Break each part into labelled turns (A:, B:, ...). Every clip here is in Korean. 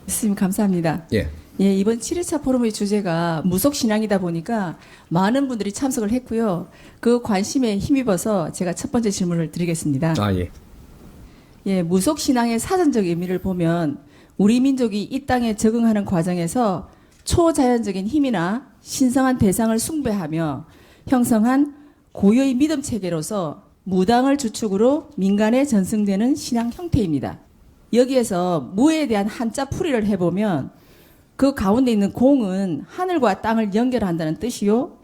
A: 교수님 감사합니다.
B: 예.
A: 예, 이번 7일차 포럼의 주제가 무속신앙이다 보니까 많은 분들이 참석을 했고요. 그 관심에 힘입어서 제가 첫 번째 질문을 드리겠습니다.
B: 예.
A: 예, 무속신앙의 사전적 의미를 보면 우리 민족이 이 땅에 적응하는 과정에서 초자연적인 힘이나 신성한 대상을 숭배하며 형성한 고유의 믿음 체계로서 무당을 주축으로 민간에 전승되는 신앙 형태입니다. 여기에서 무에 대한 한자 풀이를 해보면 그 가운데 있는 공은 하늘과 땅을 연결한다는 뜻이요.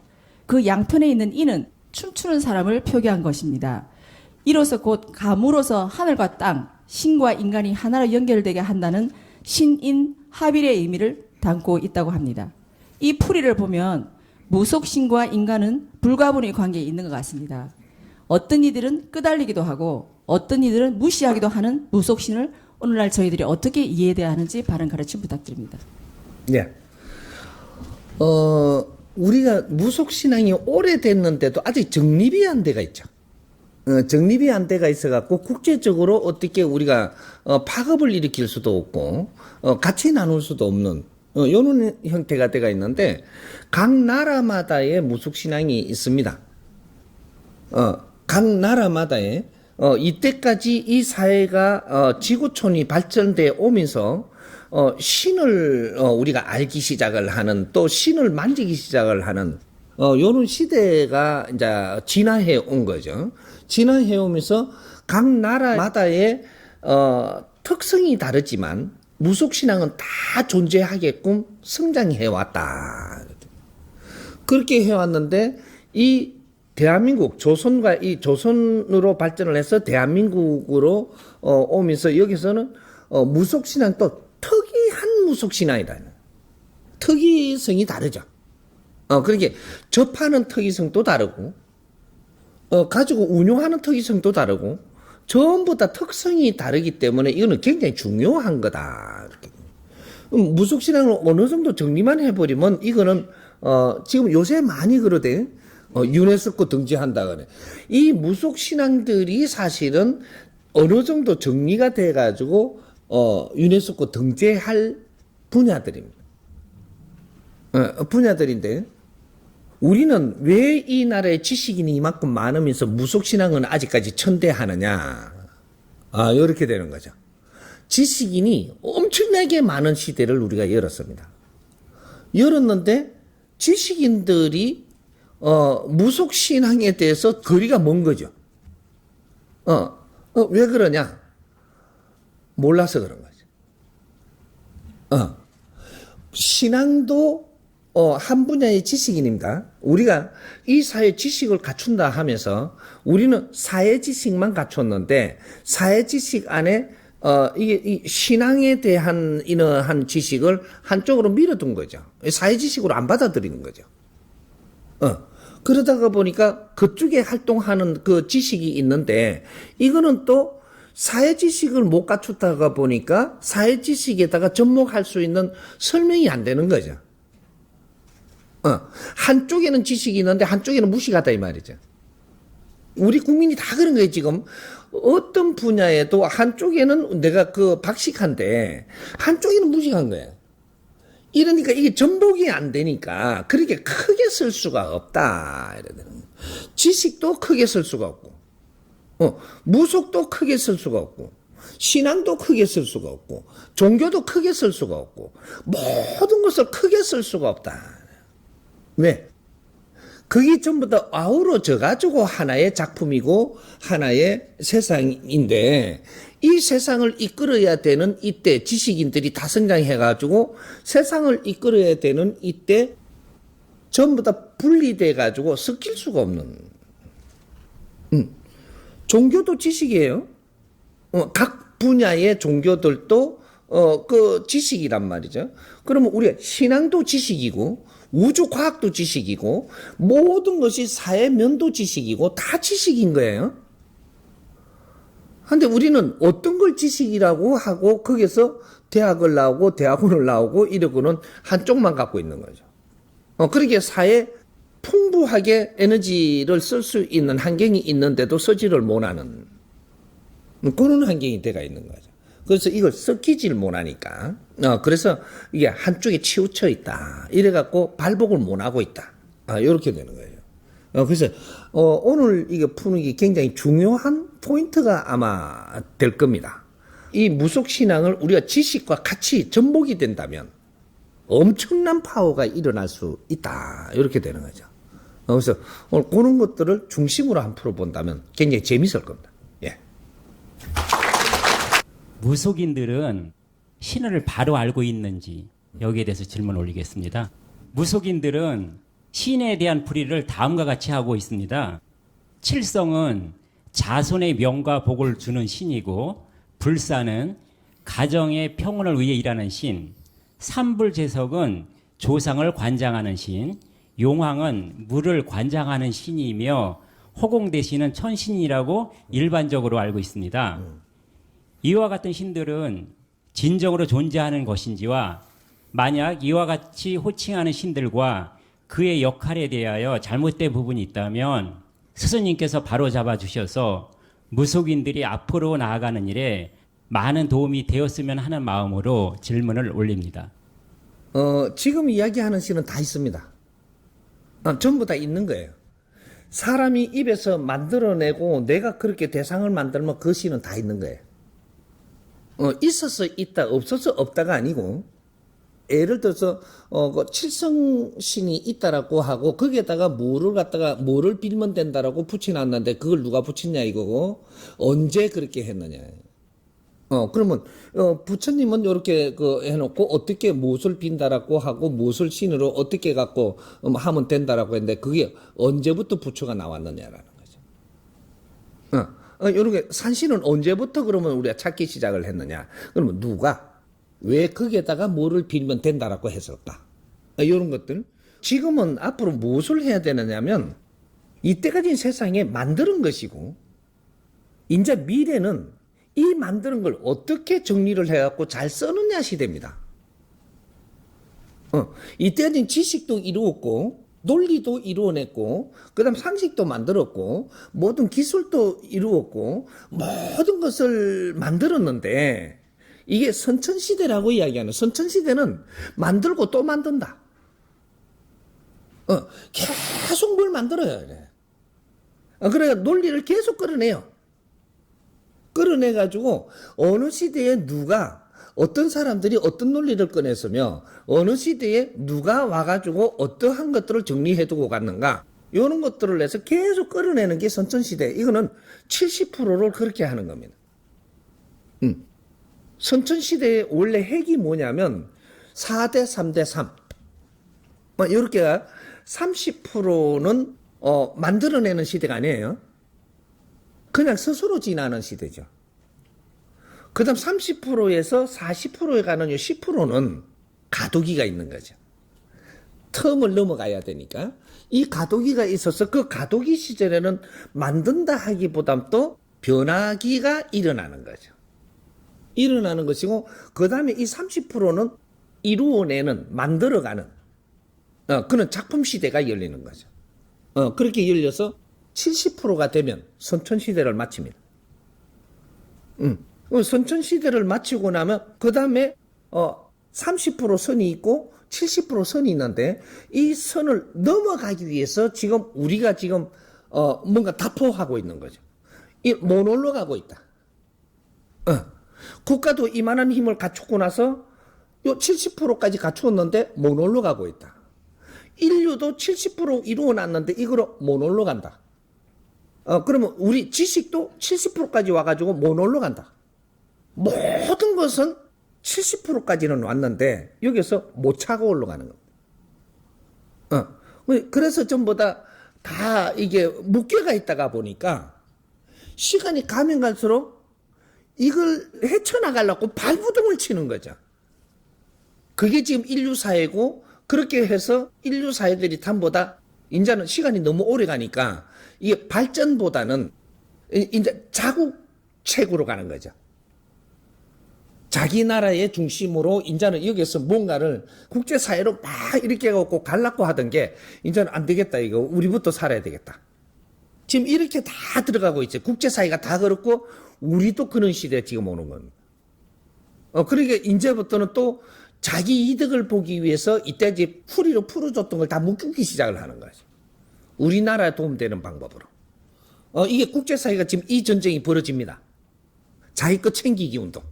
A: 그 양편에 있는 이는 춤추는 사람을 표기한 것입니다. 이로써 곧 감으로서 하늘과 땅, 신과 인간이 하나로 연결되게 한다는 신인 합일의 의미를 담고 있다고 합니다. 이 풀이를 보면 무속신과 인간은 불가분의 관계에 있는 것 같습니다. 어떤 이들은 끄달리기도 하고 어떤 이들은 무시하기도 하는 무속신을 오늘날 저희들이 어떻게 이해해야 하는지 바른 가르침 부탁드립니다.
B: 예. 우리가 무속신앙이 오래됐는데도 아직 정립이 안 돼가 있죠. 정립이 안 돼가 있어갖고 국제적으로 어떻게 우리가 파급을 일으킬 수도 없고 같이 나눌 수도 없는 이런 형태가 돼가 있는데 각 나라마다의 무속신앙이 있습니다. 각 나라마다의 이때까지 이 사회가 지구촌이 발전돼 오면서 신을 우리가 알기 시작을 하는 또 신을 만지기 시작을 하는 요런 시대가 이제 진화해 온 거죠. 진화해 오면서 각 나라마다의 특성이 다르지만 무속신앙은 다 존재하게끔 성장해 왔다. 그렇게 해왔는데 이 대한민국 조선과 이 조선으로 발전을 해서 대한민국으로 오면서 여기서는 무속신앙 또 특이한 무속신앙이다. 특이성이 다르죠. 그러니까 접하는 특이성도 다르고 가지고 운용하는 특이성도 다르고 전부 다 특성이 다르기 때문에 이거는 굉장히 중요한 거다. 무속신앙을 어느 정도 정리만 해버리면 이거는 지금 요새 많이 그러대. 유네스코 등재한다 그래. 이 무속신앙들이 사실은 어느 정도 정리가 돼가지고 유네스코 등재할 분야들입니다. 분야들인데 우리는 왜 이 나라의 지식인이 이만큼 많으면서 무속신앙은 아직까지 천대하느냐. 이렇게 되는 거죠. 지식인이 엄청나게 많은 시대를 우리가 열었습니다. 열었는데 지식인들이 무속신앙에 대해서 거리가 먼 거죠. 왜 그러냐? 몰라서 그런 거죠. 신앙도 한 분야의 지식인입니다. 우리가 이 사회 지식을 갖춘다 하면서 우리는 사회 지식만 갖췄는데 사회 지식 안에 이게 이 신앙에 대한 이러한 지식을 한쪽으로 밀어둔 거죠. 사회 지식으로 안 받아들이는 거죠. 그러다가 보니까 그쪽에 활동하는 그 지식이 있는데 이거는 또 사회 지식을 못 갖췄다가 보니까 사회 지식에다가 접목할 수 있는 설명이 안 되는 거죠. 한쪽에는 지식이 있는데 한쪽에는 무식하다 이 말이죠. 우리 국민이 다 그런 거예요, 지금. 어떤 분야에도 한쪽에는 내가 박식한데 한쪽에는 무식한 거예요. 이러니까 이게 전복이 안 되니까 그렇게 크게 쓸 수가 없다. 지식도 크게 쓸 수가 없고, 무속도 크게 쓸 수가 없고, 신앙도 크게 쓸 수가 없고, 종교도 크게 쓸 수가 없고, 모든 것을 크게 쓸 수가 없다. 왜? 그게 전부 다 아우러져가지고 하나의 작품이고 하나의 세상인데 이 세상을 이끌어야 되는 이때 지식인들이 다 성장해가지고 세상을 이끌어야 되는 이때 전부 다 분리돼가지고 섞일 수가 없는. 종교도 지식이에요. 각 분야의 종교들도 그 지식이란 말이죠. 그러면 우리가 신앙도 지식이고 우주과학도 지식이고 모든 것이 사회면도 지식이고 다 지식인 거예요. 근데 우리는 어떤 걸 지식이라고 하고 거기서 대학을 나오고 대학원을 나오고 이러고는 한쪽만 갖고 있는 거죠. 그렇게 사회 풍부하게 에너지를 쓸 수 있는 환경이 있는데도 쓰지를 못하는 그런 환경이 돼가 있는 거죠. 그래서 이걸 섞이질 못하니까. 그래서 이게 한쪽에 치우쳐 있다. 이래갖고 발복을 못하고 있다. 이렇게 되는 거예요. 그래서 오늘 이거 푸는 게 굉장히 중요한 포인트가 아마 될 겁니다. 이 무속신앙을 우리가 지식과 같이 접목이 된다면 엄청난 파워가 일어날 수 있다. 이렇게 되는 거죠. 그래서 오늘 그런 것들을 중심으로 한번 풀어본다면 굉장히 재밌을 겁니다. 예.
C: 무속인들은 신을 바로 알고 있는지 여기에 대해서 질문 올리겠습니다. 무속인들은 신에 대한 풀이를 다음과 같이 하고 있습니다. 칠성은 자손의 명과 복을 주는 신이고, 불사는 가정의 평온을 위해 일하는 신, 삼불제석은 조상을 관장하는 신, 용왕은 물을 관장하는 신이며, 호공대신은 천신이라고 일반적으로 알고 있습니다. 이와 같은 신들은 진정으로 존재하는 것인지와, 만약 이와 같이 호칭하는 신들과 그의 역할에 대하여 잘못된 부분이 있다면 스승님께서 바로 잡아주셔서 무속인들이 앞으로 나아가는 일에 많은 도움이 되었으면 하는 마음으로 질문을 올립니다.
B: 지금 이야기하는 신은 다 있습니다. 전부 다 있는 거예요. 사람이 입에서 만들어내고 내가 그렇게 대상을 만들면 그 신은 다 있는 거예요. 있어서 있다, 없어서 없다가 아니고, 예를 들어서 그 칠성신이 있다라고 하고 거기에다가 뭐를 빌면 된다라고 붙여놨는데 그걸 누가 붙였냐 이거고, 언제 그렇게 했느냐. 그러면 부처님은 이렇게 해놓고 어떻게 무엇을 빈다라고 하고 무엇을 신으로 어떻게 갖고 하면 된다라고 했는데 그게 언제부터 부처가 나왔느냐라는 거죠. 이렇게 산신은 언제부터 그러면 우리가 찾기 시작을 했느냐. 그러면 누가 왜 거기에다가 뭐를 빌면 된다라고 했을까? 이런 것들. 지금은 앞으로 무엇을 해야 되느냐면 이때까지 세상에 만드는 것이고, 이제 미래는 이 만드는 걸 어떻게 정리를 해갖고 잘 써느냐 시대입니다. 이때까지 지식도 이루었고, 논리도 이루어냈고, 그 다음 상식도 만들었고, 모든 기술도 이루었고, 모든 것을 만들었는데, 이게 선천시대라고 이야기하는, 선천시대는 만들고 또 만든다. 계속 뭘 만들어요. 그래 논리를 계속 끌어내요. 끌어내가지고 어느 시대에 누가, 어떤 사람들이 어떤 논리를 꺼냈으며 어느 시대에 누가 와가지고 어떠한 것들을 정리해두고 갔는가, 이런 것들을 내서 계속 끌어내는 게 선천시대. 이거는 70%를 그렇게 하는 겁니다. 선천시대의 원래 핵이 뭐냐면 4대 3대 3. 이렇게 30%는 만들어내는 시대가 아니에요. 그냥 스스로 지나는 시대죠. 그 다음 30%에서 40%에 가는 10%는 가도기가 있는 거죠. 텀을 넘어가야 되니까. 이 가도기가 있어서 그 가도기 시절에는 만든다 하기보단 또 변화기가 일어나는 거죠. 일어나는 것이고, 그 다음에 이 30%는 이루어내는, 만들어가는, 그런 작품 시대가 열리는 거죠. 그렇게 열려서 70%가 되면 선천시대를 마칩니다. 선천시대를 마치고 나면, 그 다음에 30% 선이 있고, 70% 선이 있는데, 이 선을 넘어가기 위해서 지금 우리가 지금 뭔가 다포하고 있는 거죠. 못 올라가고 있다. 국가도 이만한 힘을 갖추고 나서 요 70%까지 갖추었는데 못 올라가고 있다. 인류도 70% 이루어놨는데 이거로 못 올라간다. 그러면 우리 지식도 70%까지 와가지고 못 올라간다. 모든 것은 70%까지는 왔는데 여기서 못 차고 올라가는 겁니다. 그래서 전부 다 이게 묶여가 있다가 보니까 시간이 가면 갈수록 이걸 헤쳐나가려고 발부둥을 치는 거죠. 그게 지금 인류사회고, 그렇게 해서 인류사회들이 담보다 이제는 시간이 너무 오래 가니까 이게 발전보다는 이제 자국책으로 가는 거죠. 자기 나라의 중심으로 이제는 여기서 뭔가를 국제사회로 막 이렇게 해갖고 갈라고 하던 게 이제는 안 되겠다. 이거 우리부터 살아야 되겠다. 지금 이렇게 다 들어가고 있죠. 국제사회가 다 그렇고 우리도 그런 시대에 지금 오는 겁니다. 그러니까 이제부터는 또 자기 이득을 보기 위해서 이때까지 풀이로 풀어줬던 걸 다 묶기 시작을 하는 거죠. 우리나라에 도움되는 방법으로. 이게 국제사회가 지금 이 전쟁이 벌어집니다. 자기 것 챙기기 운동.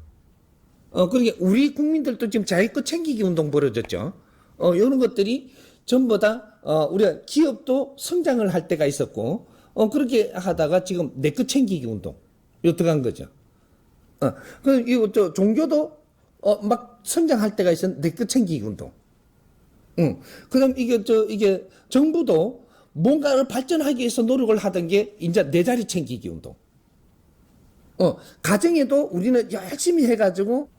B: 그러니까 우리 국민들도 지금 자기 것 챙기기 운동 벌어졌죠. 이런 것들이 전부 다, 우리가 기업도 성장을 할 때가 있었고, 그렇게 하다가 지금 내 것 챙기기 운동. 요 들어간 거죠. 이거 종교도, 막 성장할 때가 있었는데 내 것 챙기기 운동. 그 다음 이게 정부도 뭔가를 발전하기 위해서 노력을 하던 게 이제 내 자리 챙기기 운동. 가정에도 우리는 열심히 해가지고,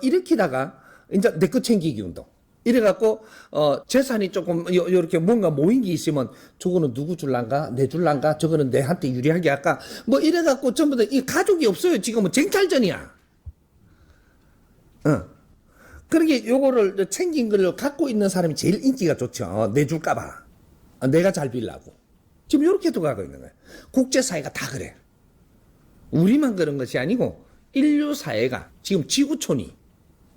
B: 일으키다가 이제 내 것 챙기기 운동. 이래갖고, 재산이 조금, 요렇게 뭔가 모인 게 있으면, 저거는 누구 줄란가? 내 줄란가? 저거는 내한테 유리하게 할까? 뭐 이래갖고 전부 다 이 가족이 없어요. 지금은 쟁탈전이야. 그러게 요거를 챙긴 걸 갖고 있는 사람이 제일 인기가 좋죠. 내줄까봐. 내가 잘 빌라고. 지금 요렇게도 가고 있는 거예요. 국제사회가 다 그래. 우리만 그런 것이 아니고, 인류사회가 지금 지구촌이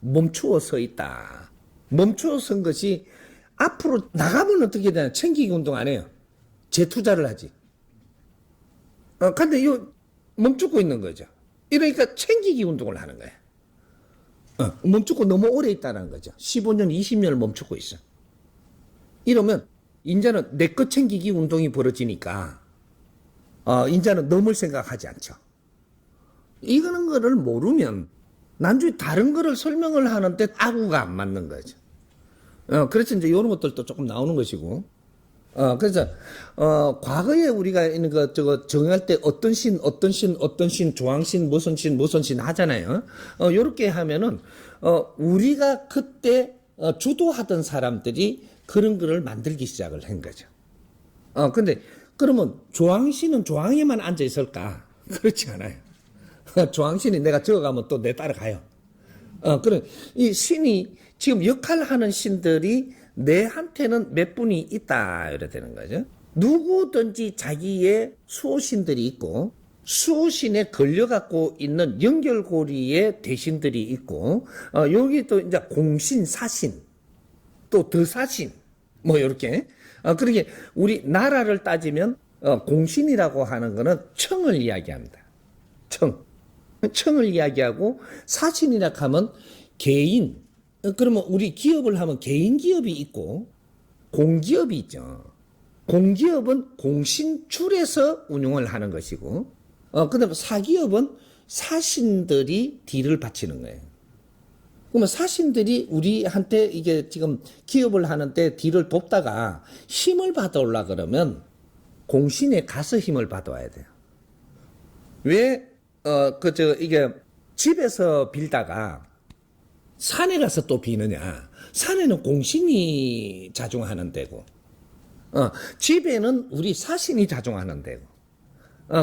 B: 멈추어 서 있다. 멈추어 선 것이 앞으로 나가면 어떻게 되나 챙기기 운동 안 해요. 재투자를 하지. 근데 이 멈추고 있는 거죠. 이러니까 챙기기 운동을 하는 거예요. 멈추고 너무 오래 있다는 거죠. 15년, 20년을 멈추고 있어. 이러면 이제는 내 것 챙기기 운동이 벌어지니까 이제는 넘을 생각하지 않죠. 이거는 거를 모르면 난중에 다른 거를 설명을 하는데 아구가 안 맞는 거죠. 그래서 이제 이런 것들도 조금 나오는 것이고. 그래서 과거에 우리가 있는 저거 정할 때 어떤 신, 조항신, 무슨 신 하잖아요. 요렇게 하면은 우리가 그때 주도하던 사람들이 그런 거를 만들기 시작을 한 거죠. 근데 그러면 조항신은 조항에만 앉아 있을까? 그렇지 않아요. 조항신이 내가 적어가면 또 내 따라가요. 그럼 이 신이 지금 역할하는 신들이 내한테는 몇 분이 있다 이래 되는 거죠. 누구든지 자기의 수호신들이 있고 수호신에 걸려갖고 있는 연결고리의 대신들이 있고 여기 또 이제 공신, 사신, 또 더사신 뭐 이렇게 그러게 우리 나라를 따지면 공신이라고 하는 거는 청을 이야기합니다. 청을 이야기하고 사신이라 하면 개인. 그러면 우리 기업을 하면 개인 기업이 있고 공기업이 있죠. 공기업은 공신줄에서 운용을 하는 것이고 그다음에 사기업은 사신들이 딜을 바치는 거예요. 그러면 사신들이 우리한테 이게 지금 기업을 하는데 딜을 돕다가 힘을 받아올라 그러면 공신에 가서 힘을 받아와야 돼요. 왜 이게 집에서 빌다가 산에 가서 또 비느냐. 산에는 공신이 자중하는 데고, 집에는 우리 사신이 자중하는 데고,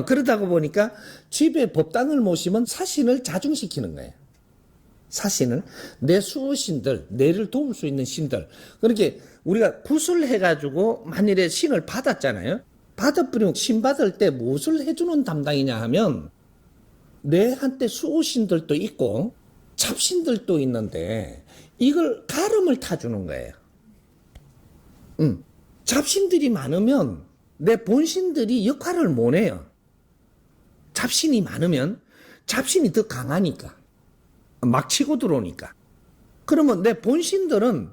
B: 그러다가 보니까 집에 법당을 모시면 사신을 자중시키는 거예요. 사신을. 내 수호신들, 내를 도울 수 있는 신들. 그렇게 우리가 굿을 해가지고 만일에 신을 받았잖아요. 받아버리면 신 받을 때 무엇을 해주는 담당이냐 하면 내한테 수호신들도 있고 잡신들도 있는데 이걸 가름을 타주는 거예요. 잡신들이 많으면 내 본신들이 역할을 못 해요. 잡신이 많으면 잡신이 더 강하니까 막 치고 들어오니까. 그러면 내 본신들은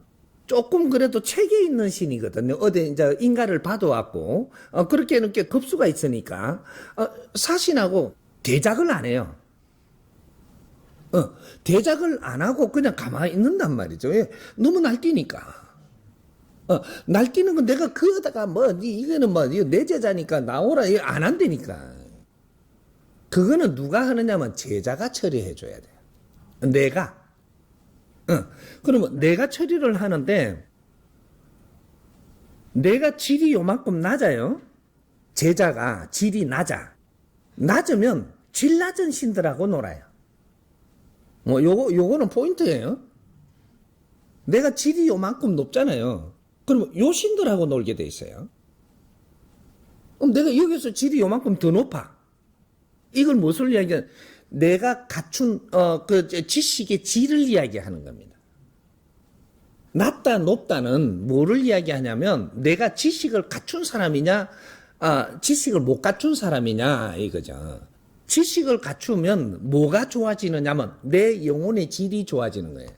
B: 조금 그래도 체계 있는 신이거든요. 어디 이제 인가를 받아왔고 그렇게 이렇게 급수가 있으니까 사신하고 대작을 안 해요. 대작을 안 하고 그냥 가만히 있는단 말이죠. 왜? 너무 날뛰니까. 날뛰는 건 내가 그거다가 이거는 내 제자니까 나오라 이거 안 한다니까. 그거는 누가 하느냐면 제자가 처리해줘야 돼요. 내가. 그러면 내가 처리를 하는데 내가 질이 요만큼 낮아요. 제자가 질이 낮으면 질 낮은 신들하고 놀아요. 요거는 포인트예요. 내가 질이 요만큼 높잖아요. 그러면 요 신들하고 놀게 돼 있어요. 그럼 내가 여기서 질이 요만큼 더 높아. 이걸 무엇을 이야기하냐. 내가 갖춘 지식의 질을 이야기하는 겁니다. 낮다 높다는 뭐를 이야기하냐면 내가 지식을 갖춘 사람이냐 지식을 못 갖춘 사람이냐 이거죠. 지식을 갖추면 뭐가 좋아지느냐면 내 영혼의 질이 좋아지는 거예요.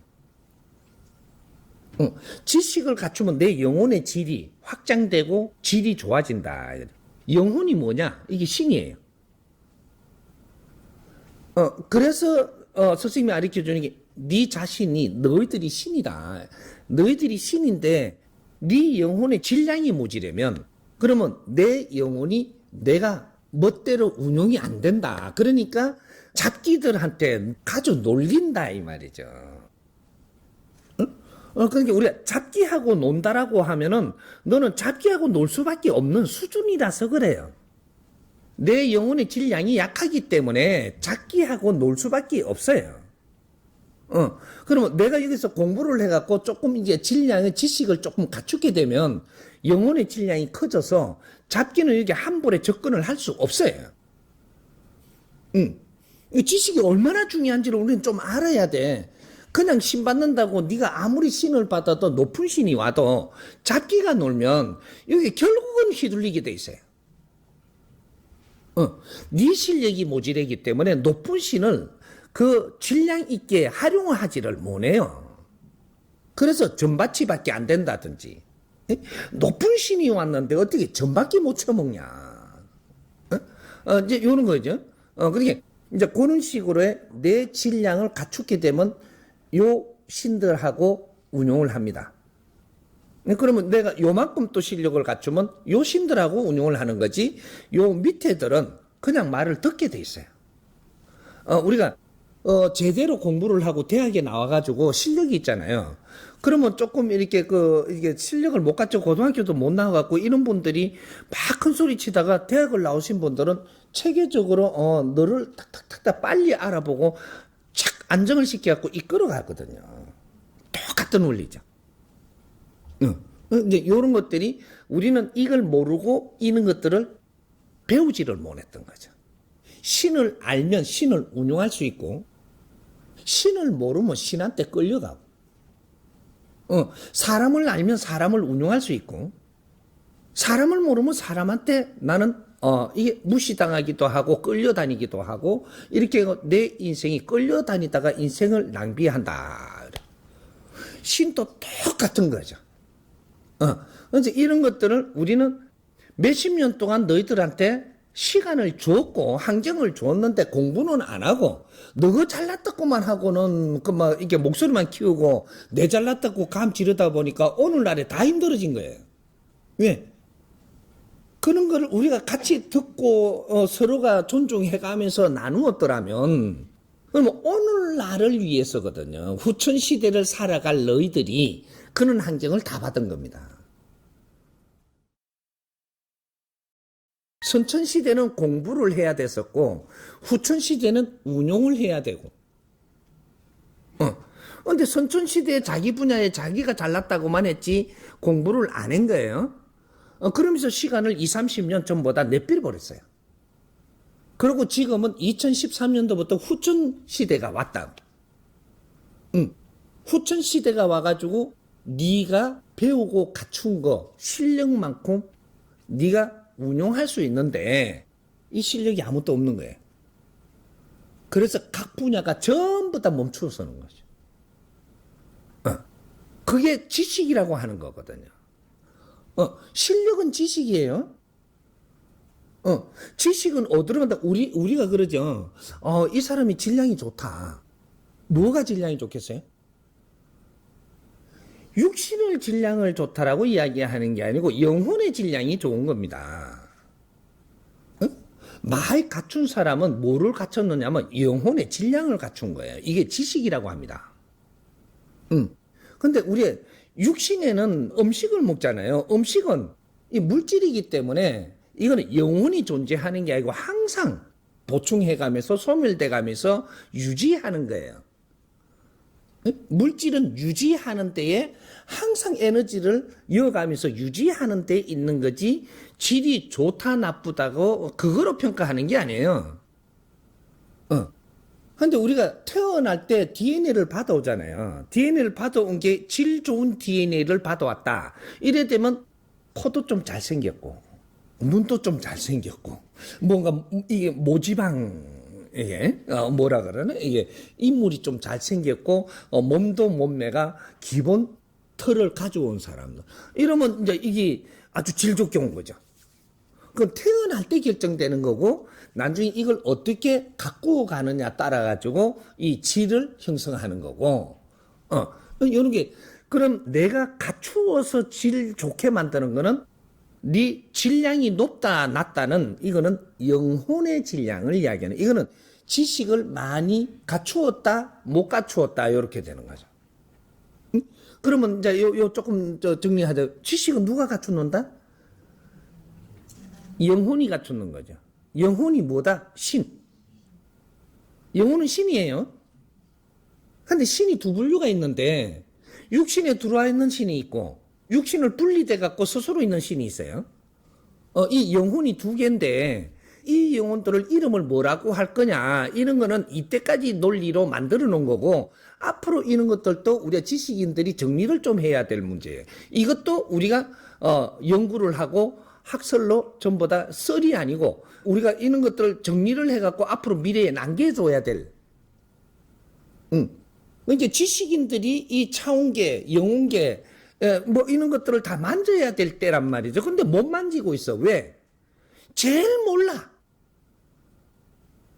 B: 지식을 갖추면 내 영혼의 질이 확장되고 질이 좋아진다. 영혼이 뭐냐? 이게 신이에요. 그래서 선생님이 가르쳐주는 게 네 자신이 너희들이 신이다. 너희들이 신인데 네 영혼의 질량이 모자라면 그러면 내 영혼이 내가 멋대로 운용이 안 된다. 그러니까 잡기들한테 가져 놀린다 이 말이죠. 그러니까 우리가 잡기하고 논다라고 하면은 너는 잡기하고 놀 수밖에 없는 수준이라서 그래요. 내 영혼의 질량이 약하기 때문에 잡기하고 놀 수밖에 없어요. 그러면 내가 여기서 공부를 해갖고 조금 이제 질량의 지식을 조금 갖추게 되면 영혼의 질량이 커져서 잡기는 여기 한 번에 접근을 할 수 없어요. 이 지식이 얼마나 중요한지를 우리는 좀 알아야 돼. 그냥 신 받는다고 네가 아무리 신을 받아도 높은 신이 와도 잡기가 놀면 여기 결국은 휘둘리게 돼 있어요. 네 실력이 모자라기 때문에 높은 신을 그 질량 있게 활용하지를 못해요. 그래서 전받치밖에 안 된다든지 높은 신이 왔는데 어떻게 전받기 못 쳐먹냐. 이제 이런 거죠. 그러니까 이제 그런 식으로 내 질량을 갖추게 되면 요 신들하고 운용을 합니다. 그러면 내가 요만큼 또 실력을 갖추면 요 신들하고 운용을 하는 거지 요 밑에들은 그냥 말을 듣게 돼 있어요. 우리가 제대로 공부를 하고 대학에 나와가지고 실력이 있잖아요. 그러면 조금 이렇게 이게 실력을 못 갖춰 고등학교도 못 나와갖고 이런 분들이 막 큰 소리 치다가 대학을 나오신 분들은 체계적으로 너를 탁탁탁탁 빨리 알아보고 착 안정을 시켜갖고 이끌어 가거든요. 똑같은 원리죠. 이제 이런 것들이 우리는 이걸 모르고 이런 것들을 배우지를 못했던 거죠. 신을 알면 신을 운용할 수 있고 신을 모르면 신한테 끌려가고 사람을 알면 사람을 운용할 수 있고 사람을 모르면 사람한테 나는 이게 무시당하기도 하고 끌려다니기도 하고 이렇게 내 인생이 끌려다니다가 인생을 낭비한다. 신도 똑같은 거죠. 그래서 이런 것들을 우리는 몇십 년 동안 너희들한테 시간을 줬고 환경을 줬는데 공부는 안 하고 너가 잘났다고만 하고는 이렇게 목소리만 키우고 내 잘났다고 감 지르다 보니까 오늘날에 다 힘들어진 거예요. 왜? 그런 걸 우리가 같이 듣고 서로가 존중해가면서 나누었더라면 그러면 오늘날을 위해서거든요. 후천 시대를 살아갈 너희들이 그런 환경을 다 받은 겁니다. 선천시대는 공부를 해야 됐었고 후천시대는 운용을 해야 되고 근데 선천시대에 자기 분야에 자기가 잘났다고만 했지 공부를 안 한 거예요. 그러면서 시간을 20, 30년 전보다 내빼 버렸어요. 그리고 지금은 2013년도부터 후천시대가 왔다. 후천시대가 와가지고 네가 배우고 갖춘 거 실력만큼 네가 운용할 수 있는데 이 실력이 아무것도 없는 거예요. 그래서 각 분야가 전부 다 멈추어서는 거죠. 그게 지식이라고 하는 거거든요. 실력은 지식이에요. 지식은 어디로 간다? 우리가 그러죠. 이 사람이 질량이 좋다. 뭐가 질량이 좋겠어요? 육신의 질량을 좋다라고 이야기하는 게 아니고 영혼의 질량이 좋은 겁니다. 말 갖춘 사람은 뭐를 갖췄느냐면 영혼의 질량을 갖춘 거예요. 이게 지식이라고 합니다. 근데 우리 육신에는 음식을 먹잖아요. 음식은 이 물질이기 때문에 이거는 영혼이 존재하는 게 아니고 항상 보충해가면서 소멸돼가면서 유지하는 거예요. 물질은 유지하는 데에 항상 에너지를 이어가면서 유지하는 데 있는 거지 질이 좋다 나쁘다고 그거로 평가하는 게 아니에요. 근데 우리가 태어날 때 DNA를 받아오잖아요. DNA를 받아온 게 질 좋은 DNA를 받아왔다. 이래 되면 코도 좀 잘생겼고, 눈도 좀 잘생겼고, 뭔가 이게 모지방에, 뭐라 그러나? 이게 인물이 좀 잘생겼고, 몸도 몸매가 기본 털을 가져온 사람들. 이러면 이제 이게 아주 질 좋게 온 거죠. 그건 태어날 때 결정되는 거고, 나중에 이걸 어떻게 갖고 가느냐 따라가지고 이 질을 형성하는 거고, 이런 게, 그럼 내가 갖추어서 질 좋게 만드는 거는 네 질량이 높다, 낮다는 이거는 영혼의 질량을 이야기하는, 이거는 지식을 많이 갖추었다, 못 갖추었다, 이렇게 되는 거죠. 응? 그러면 이제 요 조금 정리하자. 지식은 누가 갖추는다? 영혼이 갖추는 거죠. 영혼이 뭐다? 신. 영혼은 신이에요. 근데 신이 두 분류가 있는데, 육신에 들어와 있는 신이 있고, 육신을 분리돼 갖고 스스로 있는 신이 있어요. 이 영혼이 두 개인데, 이 영혼들을 이름을 뭐라고 할 거냐, 이런 거는 이때까지 논리로 만들어 놓은 거고, 앞으로 이런 것들도 우리가 지식인들이 정리를 좀 해야 될 문제예요. 이것도 우리가, 연구를 하고, 학설로 전부 다 썰이 아니고 우리가 이런 것들을 정리를 해갖고 앞으로 미래에 남겨줘야 될. 그러니까 지식인들이 이 차원계, 영혼계, 뭐 이런 것들을 다 만져야 될 때란 말이죠. 근데 못 만지고 있어. 왜? 제일 몰라.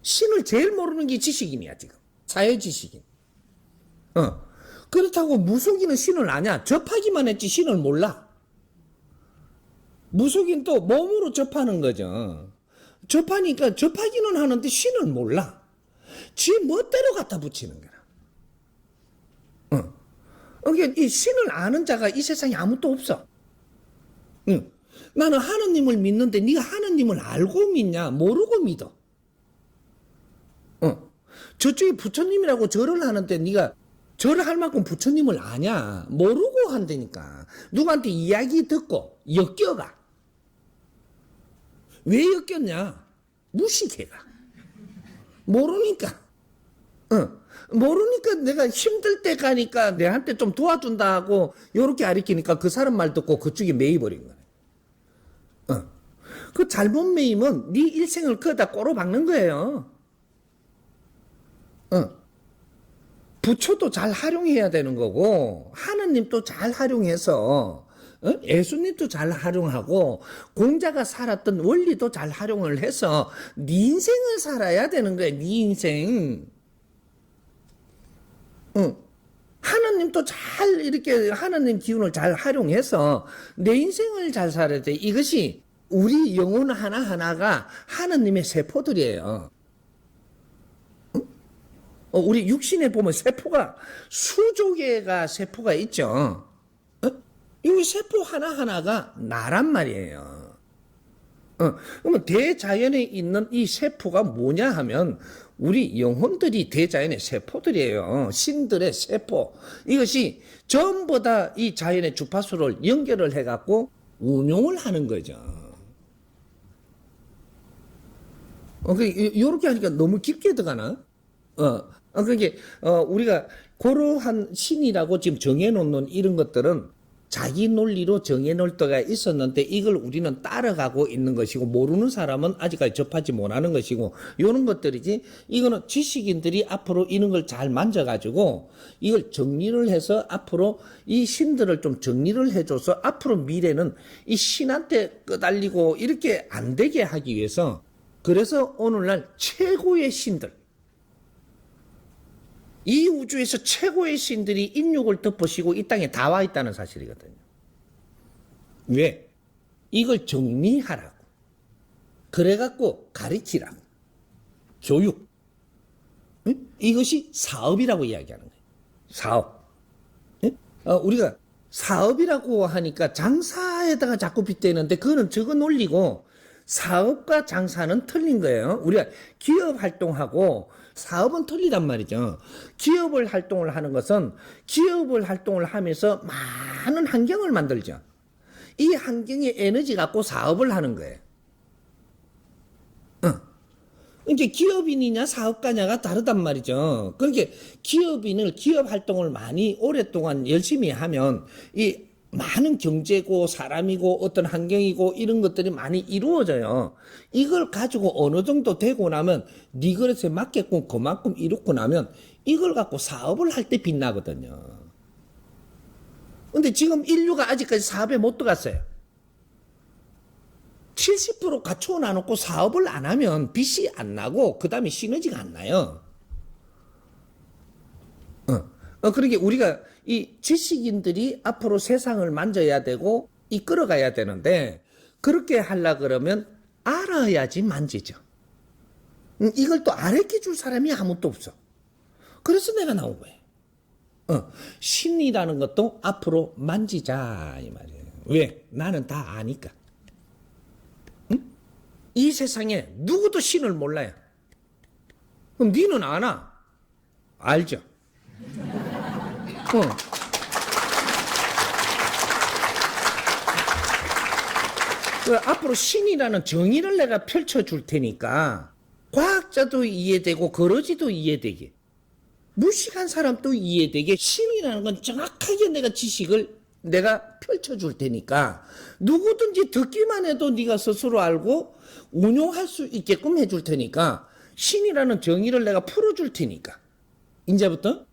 B: 신을 제일 모르는 게 지식인이야, 지금. 사회 지식인. 그렇다고 무속인은 신을 아냐? 접하기만 했지 신을 몰라. 무속인 또 몸으로 접하는 거죠. 접하니까 접하기는 하는데 신을 몰라. 지 멋대로 갖다 붙이는 거라. 그러니까 이 신을 아는 자가 이 세상에 아무도 없어. 나는 하느님을 믿는데 네가 하느님을 알고 믿냐? 모르고 믿어. 저쪽에 부처님이라고 절을 하는데 네가 절을 할 만큼 부처님을 아냐? 모르고 한다니까. 누구한테 이야기 듣고 엮여가. 왜 엮였냐? 무식해가. 모르니까. 모르니까 내가 힘들 때 가니까 내한테 좀 도와준다 하고 요렇게 가리키니까 그 사람 말 듣고 그쪽에 매이버린 거네. 그 잘못 매이면 네 일생을 그다 꼬로 박는 거예요. 부처도 잘 활용해야 되는 거고 하느님도 잘 활용해서 예수님도 잘 활용하고 공자가 살았던 원리도 잘 활용을 해서 네 인생을 살아야 되는 거야. 네 인생. 하느님도 잘 이렇게 하느님 기운을 잘 활용해서 내 인생을 잘 살아야 돼. 이것이 우리 영혼 하나하나가 하느님의 세포들이에요. 우리 육신에 보면 세포가 수조 개가 세포가 있죠. 이 세포 하나하나가 나란 말이에요. 그러면 대자연에 있는 이 세포가 뭐냐 하면 우리 영혼들이 대자연의 세포들이에요. 신들의 세포. 이것이 전부 다 이 자연의 주파수를 연결을 해갖고 운용을 하는 거죠. 이렇게 하니까 너무 깊게 들어가나? 그게, 우리가 그러한 신이라고 지금 정해놓는 이런 것들은 자기 논리로 정해놓을 때가 있었는데 이걸 우리는 따라가고 있는 것이고 모르는 사람은 아직까지 접하지 못하는 것이고 이런 것들이지. 이거는 지식인들이 앞으로 이런 걸 잘 만져가지고 이걸 정리를 해서 앞으로 이 신들을 좀 정리를 해줘서 앞으로 미래는 이 신한테 끄달리고 이렇게 안 되게 하기 위해서 그래서 오늘날 최고의 신들, 이 우주에서 최고의 신들이 인육을 덮으시고 이 땅에 다 와 있다는 사실이거든요. 왜? 이걸 정리하라고. 그래갖고 가르치라고. 교육. 응? 이것이 사업이라고 이야기하는 거예요. 사업. 응? 우리가 사업이라고 하니까 장사에다가 자꾸 빗대는데 그거는 저거 논리고 사업과 장사는 틀린 거예요. 우리가 기업 활동하고 사업은 틀리단 말이죠. 기업을 활동을 하는 것은 기업을 활동을 하면서 많은 환경을 만들죠. 이 환경의 에너지 갖고 사업을 하는 거예요. 이제 기업인이냐 사업가냐가 다르단 말이죠. 그러니까 기업인을 기업 활동을 많이 오랫동안 열심히 하면 이 많은 경제고 사람이고 어떤 환경이고 이런 것들이 많이 이루어져요. 이걸 가지고 어느 정도 되고 나면 네 그릇에 맞게끔 그만큼 이루고 나면 이걸 갖고 사업을 할 때 빛나거든요. 근데 지금 인류가 아직까지 사업에 못 들어갔어요. 70% 갖추어 놔놓고 사업을 안 하면 빚이 안 나고 그 다음에 시너지가 안 나요. 그러니까 우리가 이 지식인들이 앞으로 세상을 만져야 되고 이끌어가야 되는데 그렇게 하려 그러면 알아야지 만지죠. 이걸 또 알게 줄 사람이 아무도 없어. 그래서 내가 나온 거예요. 신이라는 것도 앞으로 만지자 이 말이에요. 왜? 나는 다 아니까. 이 세상에 누구도 신을 몰라요. 그럼 니는 아나? 알죠? 앞으로 신이라는 정의를 내가 펼쳐줄 테니까 과학자도 이해되고 거러지도 이해되게 무식한 사람도 이해되게 신이라는 건 정확하게 내가 지식을 내가 펼쳐줄 테니까 누구든지 듣기만 해도 네가 스스로 알고 운용할 수 있게끔 해줄 테니까 신이라는 정의를 내가 풀어줄 테니까 이제부터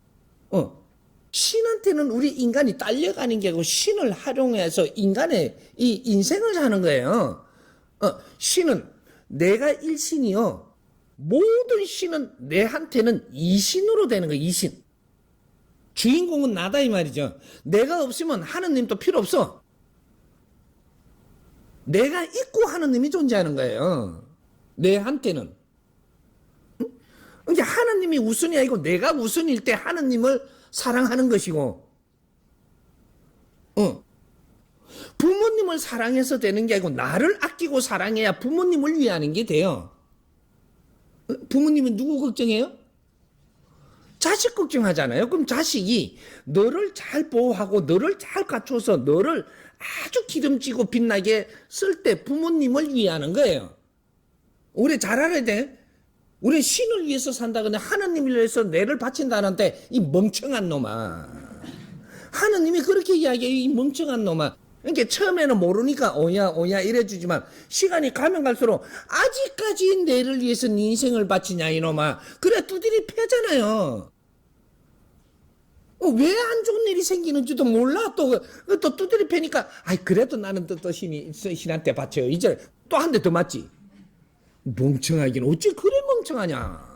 B: 신한테는 우리 인간이 딸려가는 게 아니고 신을 활용해서 인간의 이 인생을 사는 거예요. 신은 내가 일신이요. 모든 신은 내한테는 이신으로 되는 거예요. 이신. 주인공은 나다 이 말이죠. 내가 없으면 하느님도 필요 없어. 내가 있고 하느님이 존재하는 거예요. 내한테는. 그러니까 하느님이 우선이 아니고 내가 우선일 때 하느님을 사랑하는 것이고 부모님을 사랑해서 되는 게 아니고 나를 아끼고 사랑해야 부모님을 위하는 게 돼요. 부모님은 누구 걱정해요? 자식 걱정하잖아요. 그럼 자식이 너를 잘 보호하고 너를 잘 갖춰서 너를 아주 기름지고 빛나게 쓸 때 부모님을 위하는 거예요. 우리 잘 알아야 돼. 우리 신을 위해서 산다 근데 하나님을 위해서 뇌를 바친다는데 이 멍청한 놈아. 하나님이 그렇게 이야기해요. 이 멍청한 놈아. 그러니까 처음에는 모르니까 오야 이래주지만 시간이 가면 갈수록 아직까지 내를 위해서 네 인생을 바치냐 이놈아. 그래 두드리 패잖아요. 왜 안 좋은 일이 생기는지도 몰라. 또 두드리 패니까 아이 그래도 나는 또 신한테 바쳐요. 이제 또 한 대 더 맞지. 멍청하긴 어찌 그래 멍청하냐.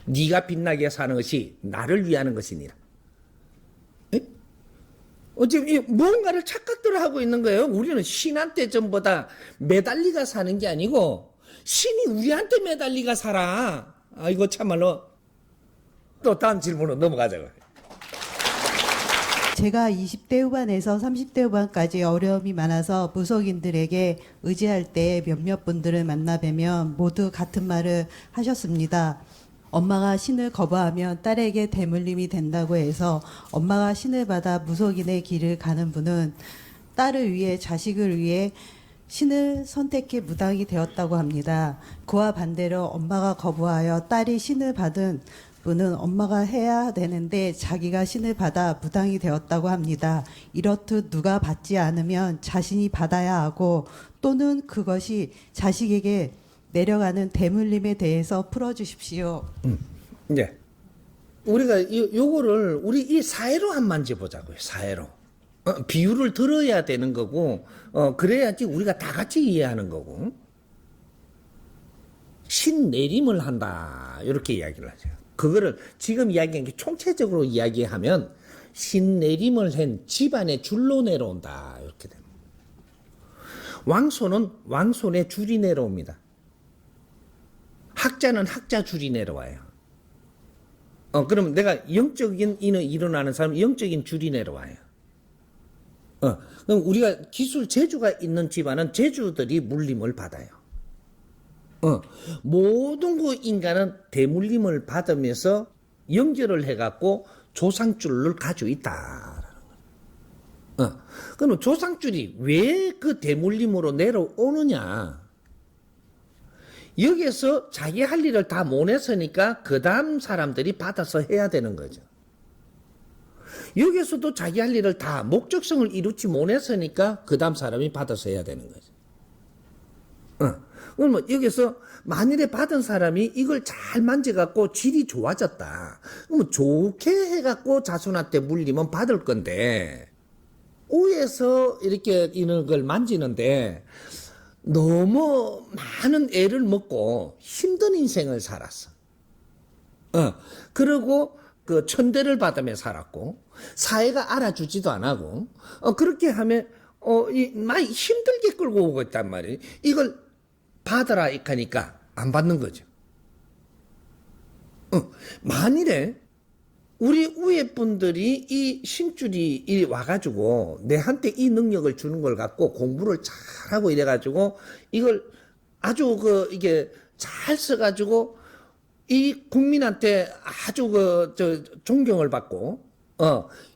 B: 네가 빛나게 사는 것이 나를 위하는 것이니라. 지금 뭔가를 착각들을 하고 있는 거예요. 우리는 신한테 전부 다 매달리가 사는 게 아니고 신이 우리한테 매달리가 살아. 이거 참말로. 또 다음 질문으로 넘어가자고요.
D: 제가 20대 후반에서 30대 후반까지 어려움이 많아서 무속인들에게 의지할 때 몇몇 분들을 만나 뵈면 모두 같은 말을 하셨습니다. 엄마가 신을 거부하면 딸에게 대물림이 된다고 해서 엄마가 신을 받아 무속인의 길을 가는 분은 딸을 위해 자식을 위해 신을 선택해 무당이 되었다고 합니다. 그와 반대로 엄마가 거부하여 딸이 신을 받은 분은 엄마가 해야 되는데 자기가 신을 받아 무당이 되었다고 합니다. 이렇듯 누가 받지 않으면 자신이 받아야 하고 또는 그것이 자식에게 내려가는 대물림에 대해서 풀어주십시오.
B: 이제 우리가 요거를 우리 이 사회로 한 만져보자고요. 사회로. 비유를 들어야 되는 거고 그래야지 우리가 다 같이 이해하는 거고. 신내림을 한다 이렇게 이야기를 하죠. 그거를 지금 이야기한 게 총체적으로 이야기하면 신내림을 한 집안의 줄로 내려온다 이렇게 됩니다. 왕손은 왕손의 줄이 내려옵니다. 학자는 학자 줄이 내려와요. 그럼 내가 영적인 인을 일어나는 사람 영적인 줄이 내려와요. 그럼 우리가 기술 재주가 있는 집안은 재주들이 물림을 받아요. 모든 그 인간은 대물림을 받으면서 연결을 해갖고 조상줄을 가지고 있다라는 거예요. 그럼 조상줄이 왜 그 대물림으로 내려오느냐? 여기에서 자기 할 일을 다 못 했으니까 그 다음 사람들이 받아서 해야 되는 거죠. 여기에서도 자기 할 일을 다 목적성을 이루지 못했으니까 그 다음 사람이 받아서 해야 되는 거죠. 그러면 여기서 만일에 받은 사람이 이걸 잘 만져갖고 질이 좋아졌다. 그러면 좋게 해갖고 자손한테 물리면 받을 건데, 위에서 이렇게 이런 걸 만지는데 너무 많은 애를 먹고 힘든 인생을 살았어. 그리고 그 천대를 받으며 살았고, 사회가 알아주지도 안 하고, 그렇게 하면, 많이 힘들게 끌고 오고 있단 말이에요. 이걸 받아라, 하니까 안 받는 거죠. 만일에 우리 위에 분들이 이 신줄이 와가지고 내한테 이 능력을 주는 걸 갖고 공부를 잘하고 이래가지고 이걸 아주 이게 잘 써가지고 이 국민한테 아주 존경을 받고,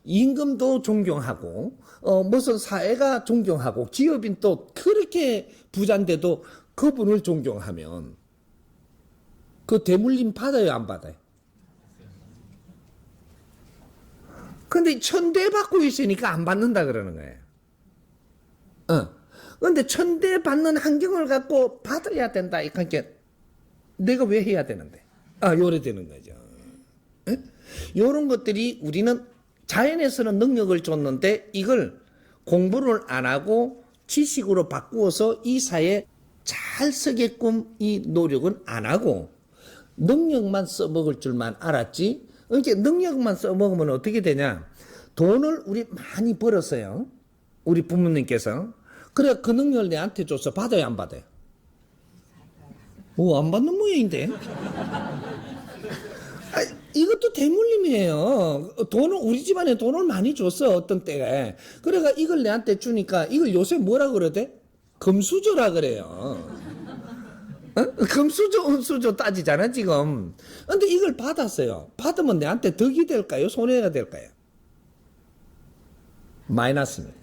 B: 임금도 존경하고, 무슨 사회가 존경하고, 기업인 또 그렇게 부자인데도 그분을 존경하면, 그 대물림 받아요, 안 받아요? 근데 천대 받고 있으니까 안 받는다 그러는 거예요. 근데 천대 받는 환경을 갖고 받아야 된다. 그러니까 내가 왜 해야 되는데? 요래 되는 거죠. 요런 것들이 우리는 자연에서는 능력을 줬는데 이걸 공부를 안 하고 지식으로 바꾸어서 이 사회에 잘 쓰게끔 이 노력은 안 하고 능력만 써먹을 줄만 알았지. 이렇게 능력만 써먹으면 어떻게 되냐? 돈을 우리 많이 벌었어요. 우리 부모님께서. 그래 그 능력을 내한테 줘서 받아요, 안 받아요? 안 받는 모양인데? 이것도 대물림이에요. 우리 집안에 돈을 많이 줬어, 어떤 때에. 그래가 이걸 내한테 주니까, 이걸 요새 뭐라 그러대? 금수저라 그래요. 금수저, 은수저 따지잖아, 지금. 근데 이걸 받았어요. 받으면 내한테 덕이 될까요? 손해가 될까요? 마이너스입니다.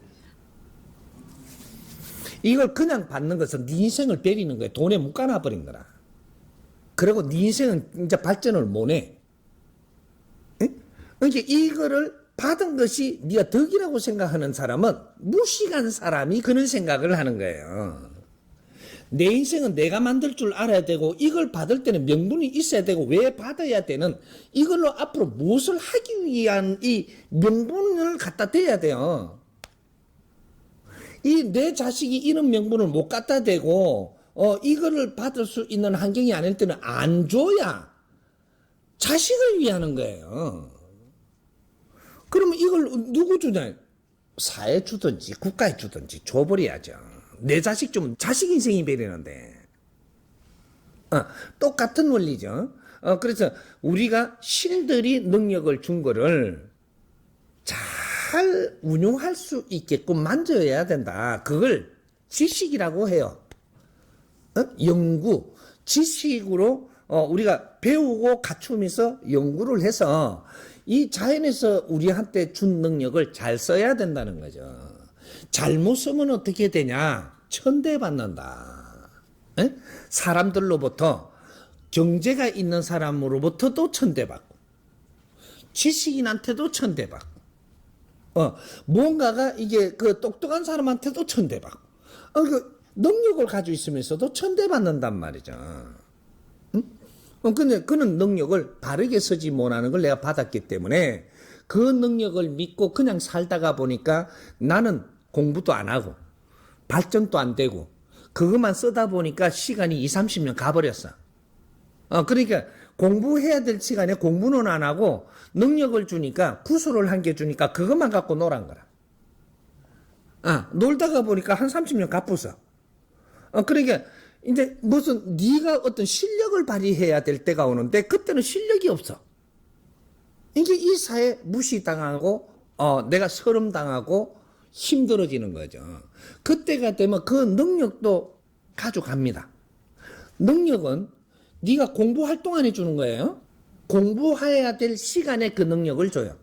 B: 이걸 그냥 받는 것은 네 인생을 베리는 거예요. 돈에 묶어놔 버린 거라. 그리고 네 인생은 이제 발전을 못 해. 그러니까 이거를 받은 것이 네가 덕이라고 생각하는 사람은 무식한 사람이 그런 생각을 하는 거예요. 내 인생은 내가 만들 줄 알아야 되고 이걸 받을 때는 명분이 있어야 되고 왜 받아야 되는 이걸로 앞으로 무엇을 하기 위한 이 명분을 갖다 대야 돼요. 이 내 자식이 이런 명분을 못 갖다 대고 이거를 받을 수 있는 환경이 아닐 때는 안 줘야 자식을 위하는 거예요. 그러면 이걸 누구 주냐? 사회 주든지 국가에 주든지 줘버려야죠. 내 자식 좀 자식 인생이 베리는데. 똑같은 원리죠. 그래서 우리가 신들이 능력을 준 거를 잘 운용할 수 있게끔 만져야 된다. 그걸 지식이라고 해요. 연구, 지식으로 우리가 배우고 갖추면서 연구를 해서 이 자연에서 우리한테 준 능력을 잘 써야 된다는 거죠. 잘못 쓰면 어떻게 되냐? 천대받는다. 사람들로부터 경제가 있는 사람으로부터도 천대받고 지식인한테도 천대받고 뭔가가 이게 그 똑똑한 사람한테도 천대받고 그 능력을 가지고 있으면서도 천대받는단 말이죠. 근데 그는 능력을 바르게 쓰지 못하는 걸 내가 받았기 때문에 그 능력을 믿고 그냥 살다가 보니까 나는 공부도 안 하고 발전도 안 되고 그것만 쓰다 보니까 시간이 20-30년 가버렸어. 그러니까 공부해야 될 시간에 공부는 안 하고 능력을 주니까 구슬을 한 개 주니까 그것만 갖고 놀란 거라. 놀다가 보니까 한 30년 가쁘어. 그러니까 이제 무슨 네가 어떤 실력을 발휘해야 될 때가 오는데 그때는 실력이 없어. 이게 이 사회 무시당하고 내가 서름당하고 힘들어지는 거죠. 그때가 되면 그 능력도 가져갑니다. 능력은 네가 공부할 동안에 주는 거예요. 공부해야 될 시간에 그 능력을 줘요.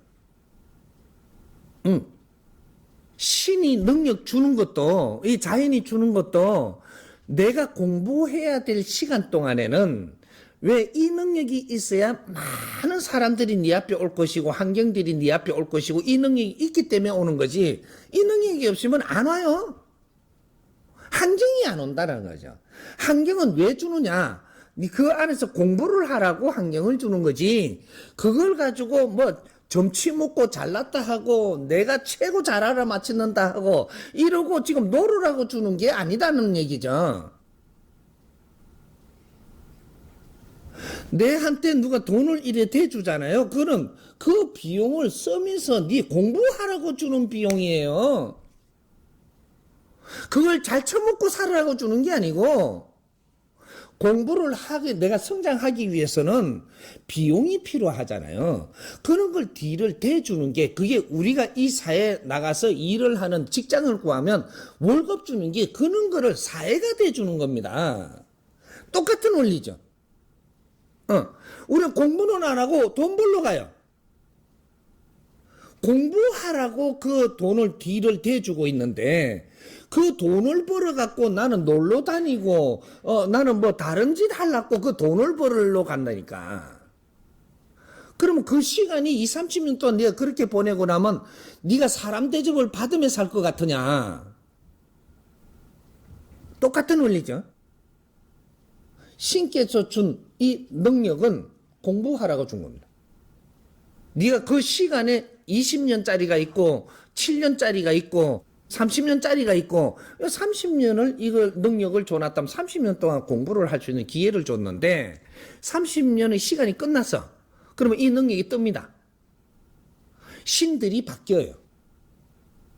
B: 신이 능력 주는 것도 이 자연이 주는 것도 내가 공부해야 될 시간 동안에는 왜 이 능력이 있어야 많은 사람들이 네 앞에 올 것이고 환경들이 네 앞에 올 것이고 이 능력이 있기 때문에 오는 거지 이 능력이 없으면 안 와요. 환경이 안 온다는 거죠. 환경은 왜 주느냐? 그 안에서 공부를 하라고 환경을 주는 거지. 그걸 가지고 뭐 점치 먹고 잘났다 하고 내가 최고 잘 알아맞힌다 하고 이러고 지금 놀으라고 주는 게 아니다는 얘기죠. 내한테 누가 돈을 이래 대주잖아요. 그는 그 비용을 쓰면서 네 공부하라고 주는 비용이에요. 그걸 잘 처먹고 살으라고 주는 게 아니고 공부를 하게 내가 성장하기 위해서는 비용이 필요하잖아요. 그런 걸 뒤를 대주는 게 그게 우리가 이 사회에 나가서 일을 하는 직장을 구하면 월급 주는 게 그런 거를 사회가 대주는 겁니다. 똑같은 원리죠. 우리는 공부는 안 하고 돈 벌러 가요. 공부하라고 그 돈을 뒤를 대주고 있는데 그 돈을 벌어갖고 나는 놀러 다니고 나는 뭐 다른 짓 하려고 그 돈을 벌러 간다니까. 그러면 그 시간이 20, 30년 동안 네가 그렇게 보내고 나면 네가 사람 대접을 받으며 살 것 같으냐. 똑같은 원리죠. 신께서 준 이 능력은 공부하라고 준 겁니다. 네가 그 시간에 20년짜리가 있고 7년짜리가 있고 30년짜리가 있고 30년을 이걸 능력을 줘놨다면 30년 동안 공부를 할 수 있는 기회를 줬는데 30년의 시간이 끝났어. 그러면 이 능력이 뜹니다. 신들이 바뀌어요.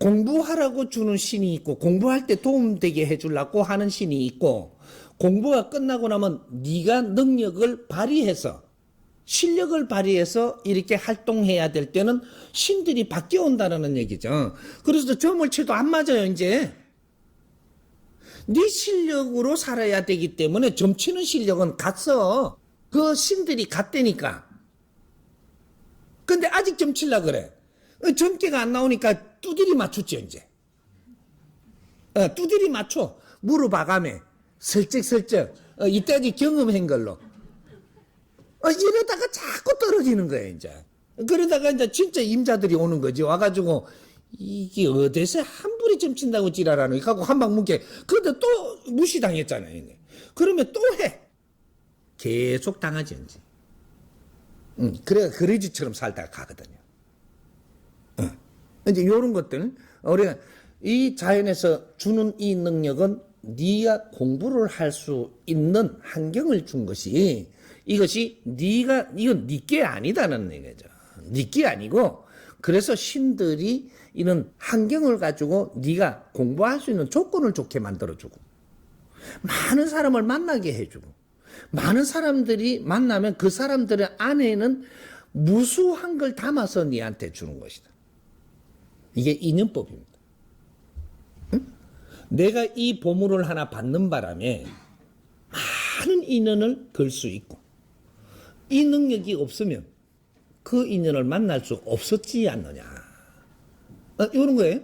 B: 공부하라고 주는 신이 있고 공부할 때 도움되게 해주려고 하는 신이 있고 공부가 끝나고 나면 네가 능력을 발휘해서 실력을 발휘해서 이렇게 활동해야 될 때는 신들이 바뀌어 온다는 얘기죠. 그래서 점을 쳐도 안 맞아요. 이제 네 실력으로 살아야 되기 때문에 점 치는 실력은 갔어. 그 신들이 갔다니까. 근데 아직 점 치려고 그래. 점괘가 안 나오니까 두드리 맞췄죠. 이제 두드리 맞춰. 무릎아가매 슬쩍슬쩍 이때까지 경험한 걸로 이러다가 자꾸 떨어지는 거예요. 이제 그러다가 이제 진짜 임자들이 오는 거지. 와가지고 이게 어디서 함부로 점친다고 지랄하노 하고 한 방 묵게. 그런데 또 무시당했잖아요. 그러면 또 해. 계속 당하지 이제. 그래야 거리지처럼 살다가 가거든요. 이제 요런 것들 우리가 이 자연에서 주는 이 능력은 네가 공부를 할 수 있는 환경을 준 것이 이것이 이건 네게 아니다는 얘기죠. 네게 아니고 그래서 신들이 이런 환경을 가지고 네가 공부할 수 있는 조건을 좋게 만들어주고 많은 사람을 만나게 해주고 많은 사람들이 만나면 그 사람들의 안에는 무수한 걸 담아서 네한테 주는 것이다. 이게 인연법입니다. 내가 이 보물을 하나 받는 바람에 많은 인연을 걸 수 있고 이 능력이 없으면 그 인연을 만날 수 없었지 않느냐. 이런 거예요.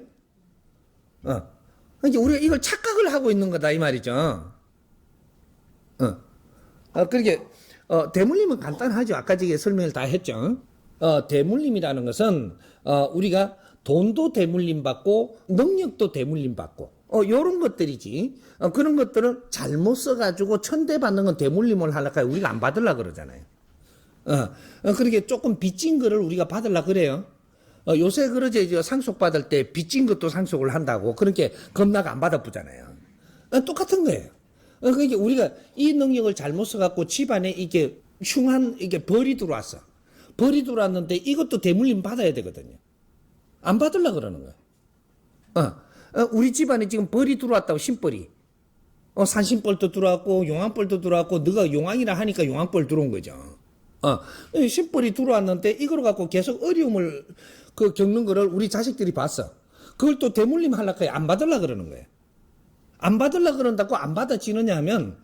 B: 이제 우리가 이걸 착각을 하고 있는 거다 이 말이죠. 그렇게 대물림은 간단하죠. 아까 저기 설명을 다 했죠. 대물림이라는 것은 우리가 돈도 대물림 받고 능력도 대물림 받고 요런 것들이지. 그런 것들은 잘못 써가지고 천대받는 건 대물림을 하려고 해요. 우리가 안 받으려고 그러잖아요. 그렇게 조금 빚진 거를 우리가 받으려고 그래요. 요새 그러지, 상속받을 때 빚진 것도 상속을 한다고. 그렇게 겁나가 안 받아보잖아요. 똑같은 거예요. 그러니까 우리가 이 능력을 잘못 써갖고 집안에 이게 흉한, 이게 벌이 들어왔어. 벌이 들어왔는데 이것도 대물림 받아야 되거든요. 안 받으려고 그러는 거예요. 우리 집안에 지금 벌이 들어왔다고, 신벌이. 산신벌도 들어왔고, 용왕벌도 들어왔고, 너가 용왕이라 하니까 용왕벌 들어온 거죠. 신벌이 들어왔는데, 이걸 갖고 계속 어려움을 겪는 거를 우리 자식들이 봤어. 그걸 또 대물림 하려고 해. 안 받으려고 그러는 거예요. 안 받으려고 그런다고 안 받아지느냐 하면,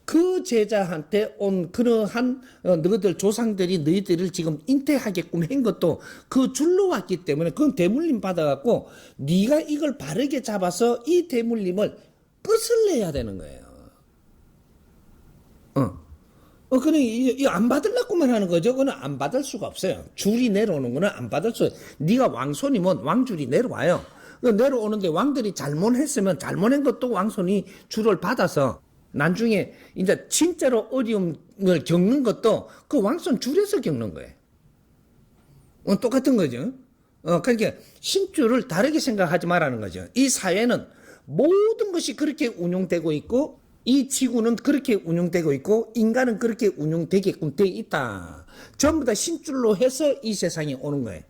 B: 그 제자한테 온 그러한 너희들 조상들이 너희들을 지금 잉태하게끔 한 것도 그 줄로 왔기 때문에 그건 대물림 받아갖고 네가 이걸 바르게 잡아서 이 대물림을 끝을 내야 되는 거예요. 그냥 이거 안 받으려고만 하는 거죠. 그거는 안 받을 수가 없어요. 줄이 내려오는 거는 안 받을 수. 네가 왕손이면 왕줄이 내려와요. 내려오는데 왕들이 잘못했으면 잘못한 것도 왕손이 줄을 받아서 나중에 이제 진짜로 어려움을 겪는 것도 그 왕손 줄에서 겪는 거예요. 똑같은 거죠. 그러니까 신줄을 다르게 생각하지 말라는 거죠. 이 사회는 모든 것이 그렇게 운용되고 있고 이 지구는 그렇게 운용되고 있고 인간은 그렇게 운용되게끔 돼 있다. 전부 다 신줄로 해서 이 세상에 오는 거예요.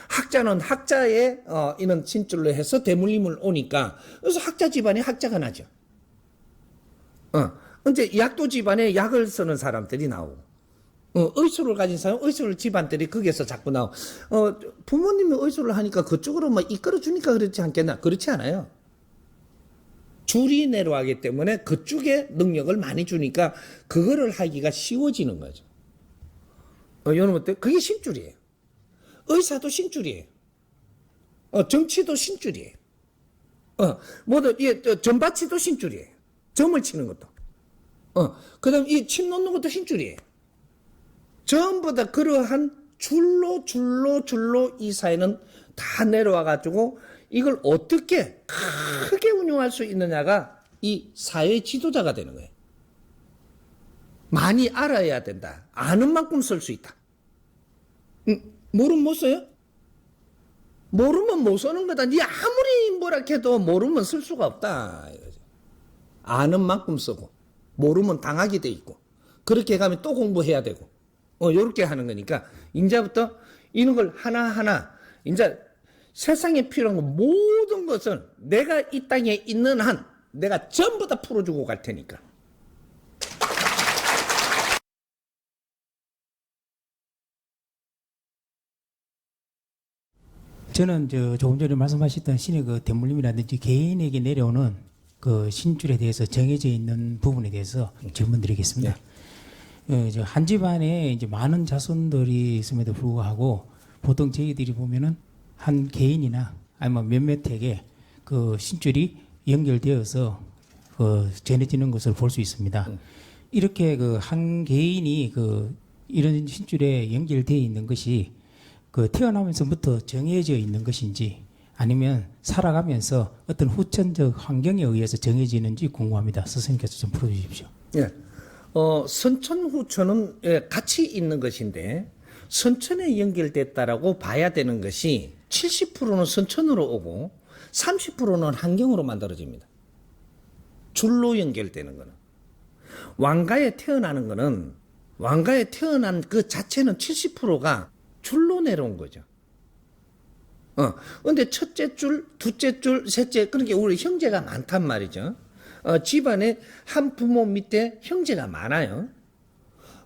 B: 학자는 학자의 이런 신줄로 해서 대물림을 오니까 그래서 학자 집안에 학자가 나죠. 이제 약도 집안에 약을 쓰는 사람들이 나오고 의술을 가진 사람, 의술 집안들이 거기에서 자꾸 나오고 부모님이 의술을 하니까 그쪽으로 막 이끌어 주니까 그렇지 않겠나? 그렇지 않아요. 줄이 내려가기 때문에 그쪽에 능력을 많이 주니까 그거를 하기가 쉬워지는 거죠. 여러분, 그게 신줄이에요. 의사도 신줄이에요. 정치도 신줄이에요. 모두, 점바치도 신줄이에요. 점을 치는 것도. 그 다음 이 침 놓는 것도 신줄이에요. 전부 다 그러한 줄로 이 사회는 다 내려와가지고 이걸 어떻게 크게 운용할 수 있느냐가 이 사회 지도자가 되는 거예요. 많이 알아야 된다. 아는 만큼 쓸 수 있다. 모르면 못 써요? 모르면 못 쓰는 거다. 네 아무리 뭐라 해도 모르면 쓸 수가 없다. 이거죠. 아는 만큼 쓰고 모르면 당하게 돼 있고 그렇게 가면 또 공부해야 되고 요렇게 하는 거니까 이제부터 이런 걸 하나하나 이제 세상에 필요한 건 모든 것은 내가 이 땅에 있는 한 내가 전부 다 풀어주고 갈 테니까.
E: 저는 조금 전에 말씀하셨던 신의 그 대물림이라든지 개인에게 내려오는 그 신줄에 대해서 정해져 있는 부분에 대해서 질문 드리겠습니다. 한 집안에 이제 많은 자손들이 있음에도 불구하고 보통 저희들이 보면은 한 개인이나 아니면 몇몇에게 그 신줄이 연결되어서 그 전해지는 것을 볼 수 있습니다. 이렇게 그 한 개인이 그 이런 신줄에 연결되어 있는 것이 그 태어나면서부터 정해져 있는 것인지 아니면 살아가면서 어떤 후천적 환경에 의해서 정해지는지 궁금합니다. 스승님께서 좀 풀어주십시오.
B: 예. 선천후천은 같이 있는 것인데 선천에 연결됐다라고 봐야 되는 것이 70%는 선천으로 오고 30%는 환경으로 만들어집니다. 줄로 연결되는 거는. 왕가에 태어나는 거는 왕가에 태어난 그 자체는 70%가 줄로 내려온 거죠. 근데 첫째 줄, 둘째 줄, 셋째, 그러니까 우리 형제가 많단 말이죠. 집안에 한 부모 밑에 형제가 많아요.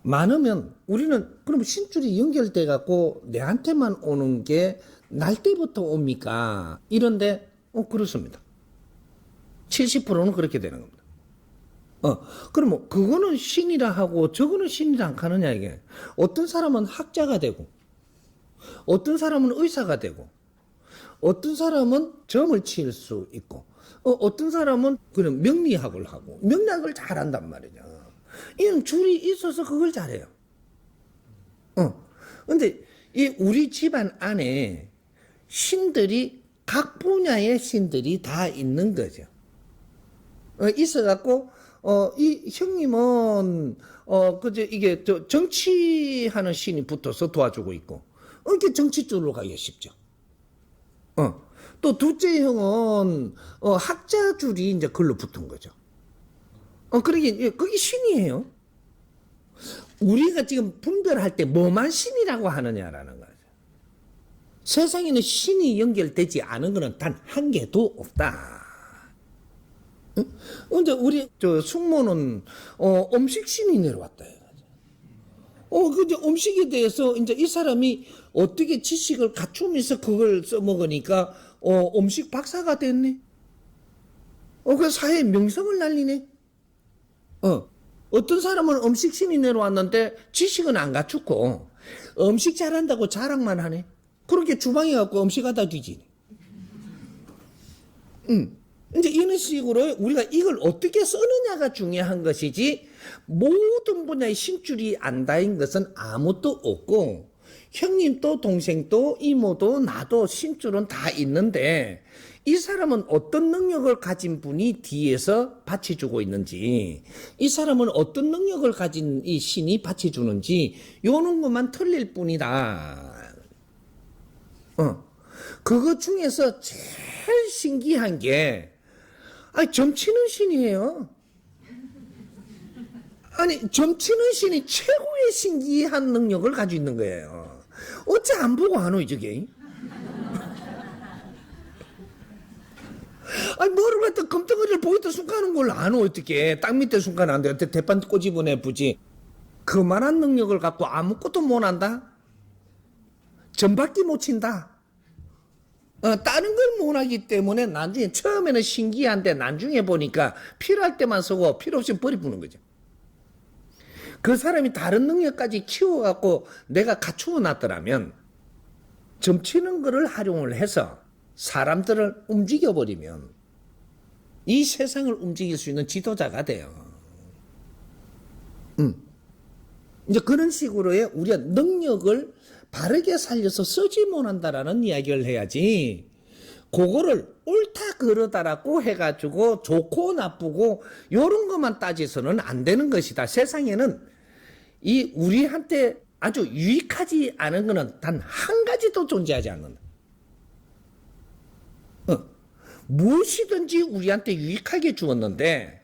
B: 많으면 우리는 그럼 신줄이 연결돼 갖고 내한테만 오는 게 날 때부터 옵니까? 이런데 그렇습니다. 70%는 그렇게 되는 겁니다. 그러면 그거는 신이라 하고 저거는 신이라 안 하느냐 이게. 어떤 사람은 학자가 되고 어떤 사람은 의사가 되고 어떤 사람은 점을 칠 수 있고 어떤 사람은 그런 명리학을 하고 명리학을 잘한단 말이죠. 이런 줄이 있어서 그걸 잘해요. 근데 이 우리 집안 안에 신들이 각 분야의 신들이 다 있는 거죠. 있어갖고 이 형님은 그저 이게 정치하는 신이 붙어서 도와주고 있고 이렇게 정치 쪽으로 가기가 쉽죠. 또 둘째 형은 학자 줄이 이제 글로 붙은 거죠. 그러게 그게 신이에요. 우리가 지금 분별할 때 뭐만 신이라고 하느냐라는 거죠. 세상에는 신이 연결되지 않은 것은 단 한 개도 없다. 근데 우리 숙모는 음식 신이 내려왔다. 근데 음식에 대해서 이제 이 사람이 어떻게 지식을 갖추면서 그걸 써먹으니까 음식 박사가 됐네. 그 사회에 명성을 날리네. 어떤 사람은 음식 신이 내려왔는데 지식은 안 갖추고 음식 잘한다고 자랑만 하네. 그렇게 주방에 갖고 음식 갖다 뒤지네. 이제 이런 식으로 우리가 이걸 어떻게 쓰느냐가 중요한 것이지, 모든 분야의 신줄이 안다인 것은 아무것도 없고, 형님도 동생도 이모도 나도 신줄은 다 있는데, 이 사람은 어떤 능력을 가진 분이 뒤에서 받쳐주고 있는지, 이 사람은 어떤 능력을 가진 이 신이 받쳐주는지, 요런 것만 틀릴 뿐이다. 그것 중에서 제일 신기한 게, 아니, 점치는 신이에요. 아니, 점치는 신이 최고의 신기한 능력을 가지고 있는 거예요. 어째 안 보고 안 오이, 저게? 아니, 뭐를 갖다 검덩어리를 보이던 순간은 걸 안 오, 어떻게. 땅 밑에 순간 안 돼. 대판 꼬집어내 부지. 그만한 능력을 갖고 아무것도 못 한다? 전밖에 못 친다? 다른 걸 못하기 때문에 나중에 처음에는 신기한데 나중에 보니까 필요할 때만 쓰고 필요 없으면 버리부는 거죠. 그 사람이 다른 능력까지 키워갖고 내가 갖추어 놨더라면 점치는 거를 활용을 해서 사람들을 움직여버리면 이 세상을 움직일 수 있는 지도자가 돼요. 이제 그런 식으로의 우리가 능력을 바르게 살려서 쓰지 못한다라는 이야기를 해야지, 그거를 옳다 그러다라고 해가지고 좋고 나쁘고 요런 것만 따져서는 안 되는 것이다. 세상에는 이 우리한테 아주 유익하지 않은 거는 단 한 가지도 존재하지 않는다. 무엇이든지 우리한테 유익하게 주었는데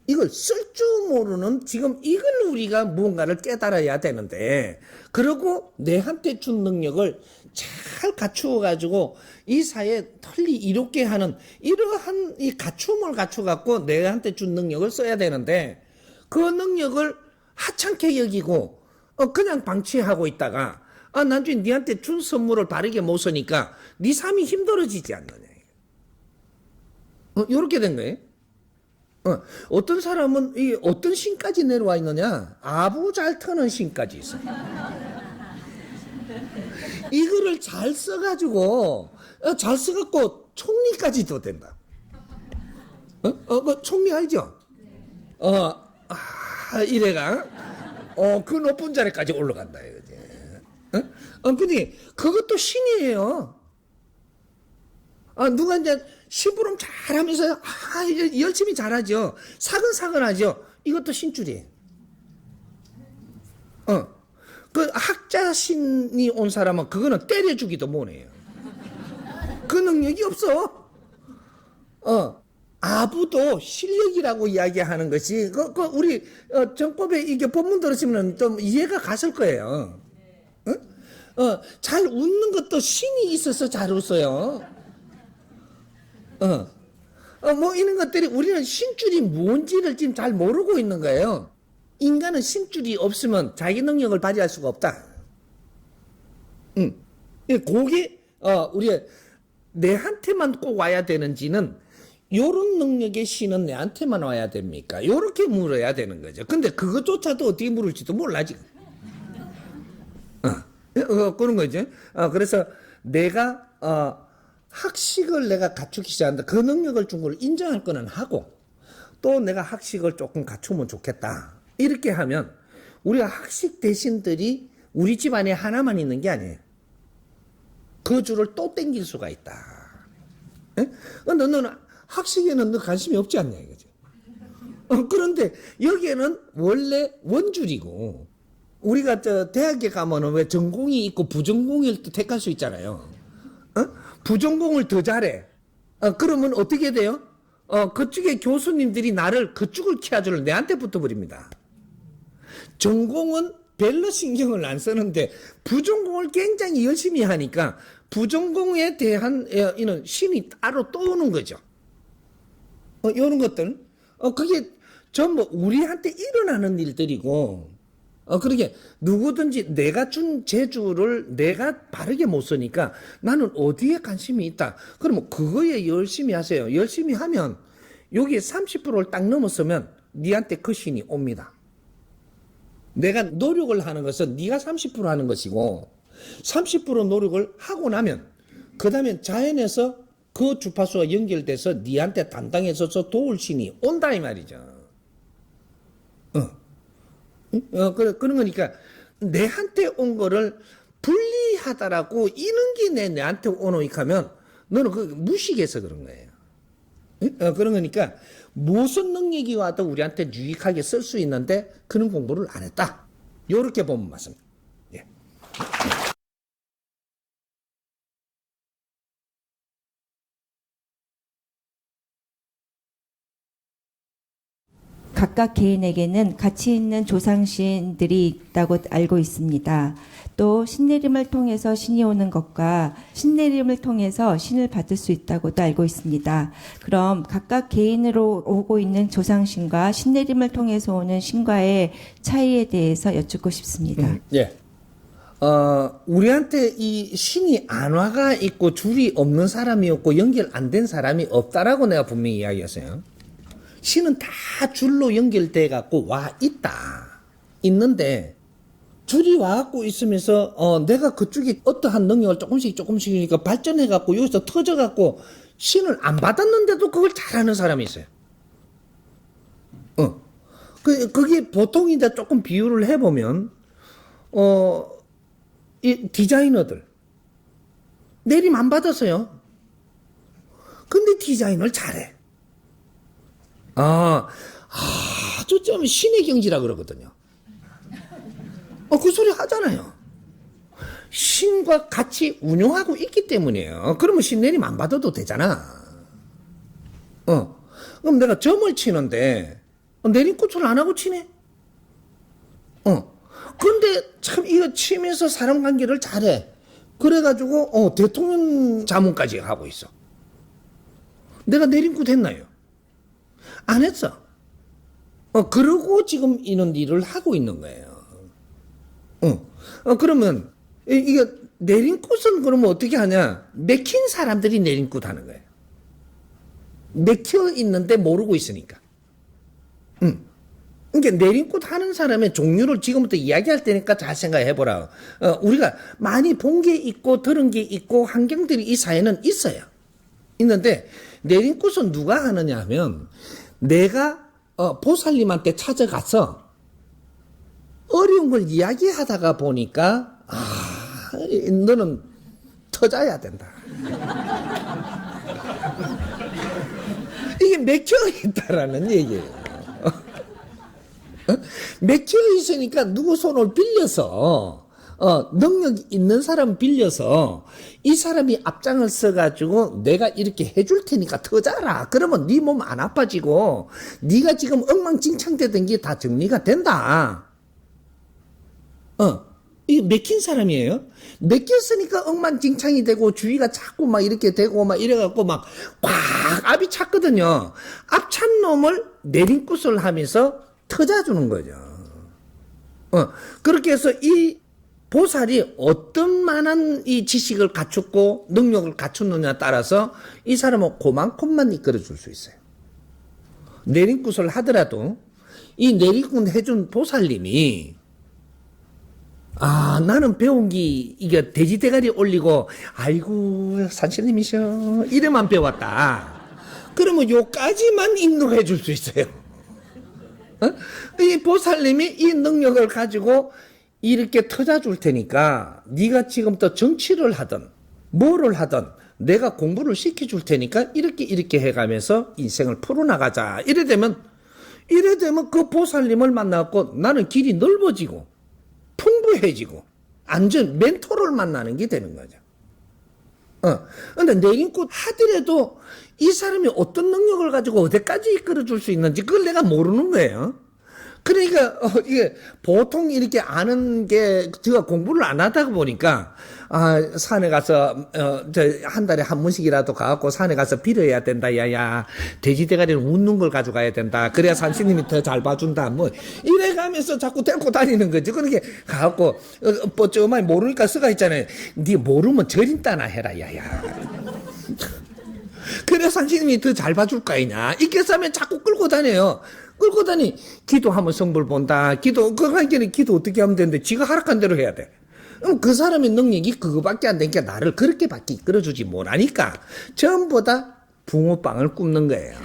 B: 이걸 쓸 줄 모르는, 지금 이걸 우리가 무언가를 깨달아야 되는데, 그리고 내한테 준 능력을 잘 갖추어 가지고 이 사회에 널리 이롭게 하는 이러한 이 갖춤을 갖춰 갖고 내한테 준 능력을 써야 되는데, 그 능력을 하찮게 여기고 그냥 방치하고 있다가 나중에 니한테 준 선물을 바르게 못 쓰니까 네 삶이 힘들어지지 않느냐. 요렇게 된 거예요. 어떤 사람은 이 어떤 신까지 내려와 있느냐? 아부 잘 터는 신까지 있어. 이거를 잘 써가지고 잘 써갖고 총리까지도 된다. 그 총리 알죠? 이래가 그 높은 자리까지 올라간다 이거지. 근데 그것도 신이에요. 누가 이제 심부름 잘하면서 열심히 잘하죠. 사근사근하죠. 이것도 신줄이에요. 그 학자신이 온 사람은 그거는 때려주기도 못해요. 그 능력이 없어. 아부도 실력이라고 이야기하는 것이 우리 정법에 이게 본문 들으시면 좀 이해가 갔을 거예요. 잘 웃는 것도 신이 있어서 잘 웃어요. 뭐 이런 것들이 우리는 신줄이 뭔지를 지금 잘 모르고 있는 거예요. 인간은 신줄이 없으면 자기 능력을 발휘할 수가 없다. 그게 우리 내한테만 꼭 와야 되는지는, 요런 능력의 신은 내한테만 와야 됩니까? 요렇게 물어야 되는 거죠. 근데 그것조차도 어떻게 물을지도 몰라 지금. 그런 거죠. 그래서 내가 학식을 내가 갖추기 시작한다. 그 능력을 준 걸 인정할 거는 하고, 또 내가 학식을 조금 갖추면 좋겠다. 이렇게 하면 우리가 학식 대신들이 우리 집안에 하나만 있는 게 아니에요. 그 줄을 또 땡길 수가 있다. 너는 학식에는 너 관심이 없지 않냐 이거죠. 그런데 여기에는 원래 원줄이고, 우리가 대학에 가면은 왜 전공이 있고 부전공을 또 택할 수 있잖아요. 부전공을 더 잘해. 그러면 어떻게 돼요? 그쪽에 교수님들이 나를 그쪽을 키워주려 내한테 붙어버립니다. 전공은 별로 신경을 안 쓰는데 부전공을 굉장히 열심히 하니까 부전공에 대한 이런 신이 따로 또 오는 거죠. 이런 것들. 그게 전부 우리한테 일어나는 일들이고, 그러게 누구든지 내가 준 재주를 내가 바르게 못 쓰니까 나는 어디에 관심이 있다. 그러면 그거에 열심히 하세요. 열심히 하면 여기에 30%를 딱 넘었으면 니한테 그 신이 옵니다. 내가 노력을 하는 것은 네가 30% 하는 것이고, 30% 노력을 하고 나면 그 다음에 자연에서 그 주파수가 연결돼서 니한테 담당해서 도울 신이 온다 이 말이죠. 그런 거니까 내한테 온 거를 불리하다라고 이런 게 내한테 오노익 하면 너는 그 무식해서 그런 거예요. 그런 거니까 무슨 능력이 와도 우리한테 유익하게 쓸 수 있는데 그런 공부를 안 했다. 요렇게 보면 맞습니다. 예.
F: 각각 개인에게는 가치 있는 조상신들이 있다고 알고 있습니다. 또 신내림을 통해서 신이 오는 것과 신내림을 통해서 신을 받을 수 있다고도 알고 있습니다. 그럼 각각 개인으로 오고 있는 조상신과 신내림을 통해서 오는 신과의 차이에 대해서 여쭙고 싶습니다.
B: 예. 우리한테 이 신이 안화가 있고 줄이 없는 사람이 없고 연결 안 된 사람이 없다라고 내가 분명히 이야기했어요. 신은 다 줄로 연결돼 갖고 와 있다. 있는데 줄이 와 갖고 있으면서 내가 그쪽에 어떠한 능력을 조금씩 발전해 갖고 여기서 터져 갖고 신을 안 받았는데도 그걸 잘하는 사람이 있어요. 그게 보통 이제 조금 비유를 해 보면 이 디자이너들 내림 안 받았어요. 근데 디자인을 잘해. 아주 좀 신의 경지라 그러거든요. 그 소리 하잖아요. 신과 같이 운용하고 있기 때문이에요. 그러면 신 내림 안 받아도 되잖아. 그럼 내가 점을 치는데 내림꽃을 안 하고 치네. 근데 참 이거 치면서 사람 관계를 잘해. 그래가지고 대통령 자문까지 하고 있어. 내가 내림꽃 했나요? 안 했어. 그러고 지금 이런 일을 하고 있는 거예요. 그러면 이게 내림꽃은 그러면 어떻게 하냐? 맥힌 사람들이 내림꽃 하는 거예요. 맥혀 있는데 모르고 있으니까. 그러니까 내림꽃 하는 사람의 종류를 지금부터 이야기할 테니까 잘 생각해 보라. 우리가 많이 본 게 있고 들은 게 있고 환경들이 이 사회는 있어요. 있는데 내림꽃은 누가 하느냐 하면 내가 보살님한테 찾아가서 어려운 걸 이야기하다가 보니까 너는 터져야 된다. 이게 맥혀 있다라는 얘기예요. 맥혀 있으니까 누구 손을 빌려서 능력 있는 사람 빌려서 이 사람이 앞장을 써가지고 내가 이렇게 해줄 테니까 터져라. 그러면 네 몸 안 아파지고 네가 지금 엉망진창되던 게 다 정리가 된다. 이게 맥힌 사람이에요. 맥혔으니까 엉망진창이 되고 주위가 자꾸 막 이렇게 되고 막 이래갖고 막 꽉 압이 찼거든요. 압찬 놈을 내림굿을 하면서 터져주는 거죠. 그렇게 해서 이 보살이 어떤 만한 이 지식을 갖췄고 능력을 갖췄느냐에 따라서 이 사람은 그만큼만 이끌어줄 수 있어요. 내림굿을 하더라도 이 내림굿 해준 보살님이 나는 배운 게 이게 돼지 대가리 올리고 아이고 산신님이셔 이래만 배웠다. 그러면 요까지만 인도해 줄 수 있어요. 이 보살님이 이 능력을 가지고 이렇게 터져줄 테니까 네가 지금부터 정치를 하든 뭐를 하든 내가 공부를 시켜줄 테니까 이렇게 해가면서 인생을 풀어나가자. 이래 되면 그 보살님을 만나고 나는 길이 넓어지고 풍부해지고 안전 멘토를 만나는 게 되는 거죠. 근데 내림꽃 하더라도 이 사람이 어떤 능력을 가지고 어디까지 이끌어줄 수 있는지 그걸 내가 모르는 거예요. 그러니까 이게 보통 이렇게 아는 게 제가 공부를 안 하다 보니까 산에 가서 한 달에 한 번씩이라도 가갖고 산에 가서 빌어야 된다. 야야 돼지 대가리는 웃는 걸 가져가야 된다. 그래야 산신님이 더 잘 봐준다. 뭐 이래가면서 자꾸 데리고 다니는 거지. 그렇게 가갖고 뻔뻔하게 모르니까 쓰가 있잖아요. 네 모르면 절인다나 해라. 야야. 그래 산신님이 더 잘 봐줄 거 아니냐. 이렇게 하면 자꾸 끌고 다녀요. 끌고 다니 기도하면 성불 본다. 기도 어떻게 하면 되는데 지가 허락한 대로 해야 돼. 그럼 그 사람의 능력이 그거밖에 안 되니까 나를 그렇게밖에 이끌어주지 못하니까 전부 다 붕어빵을 굽는 거예요.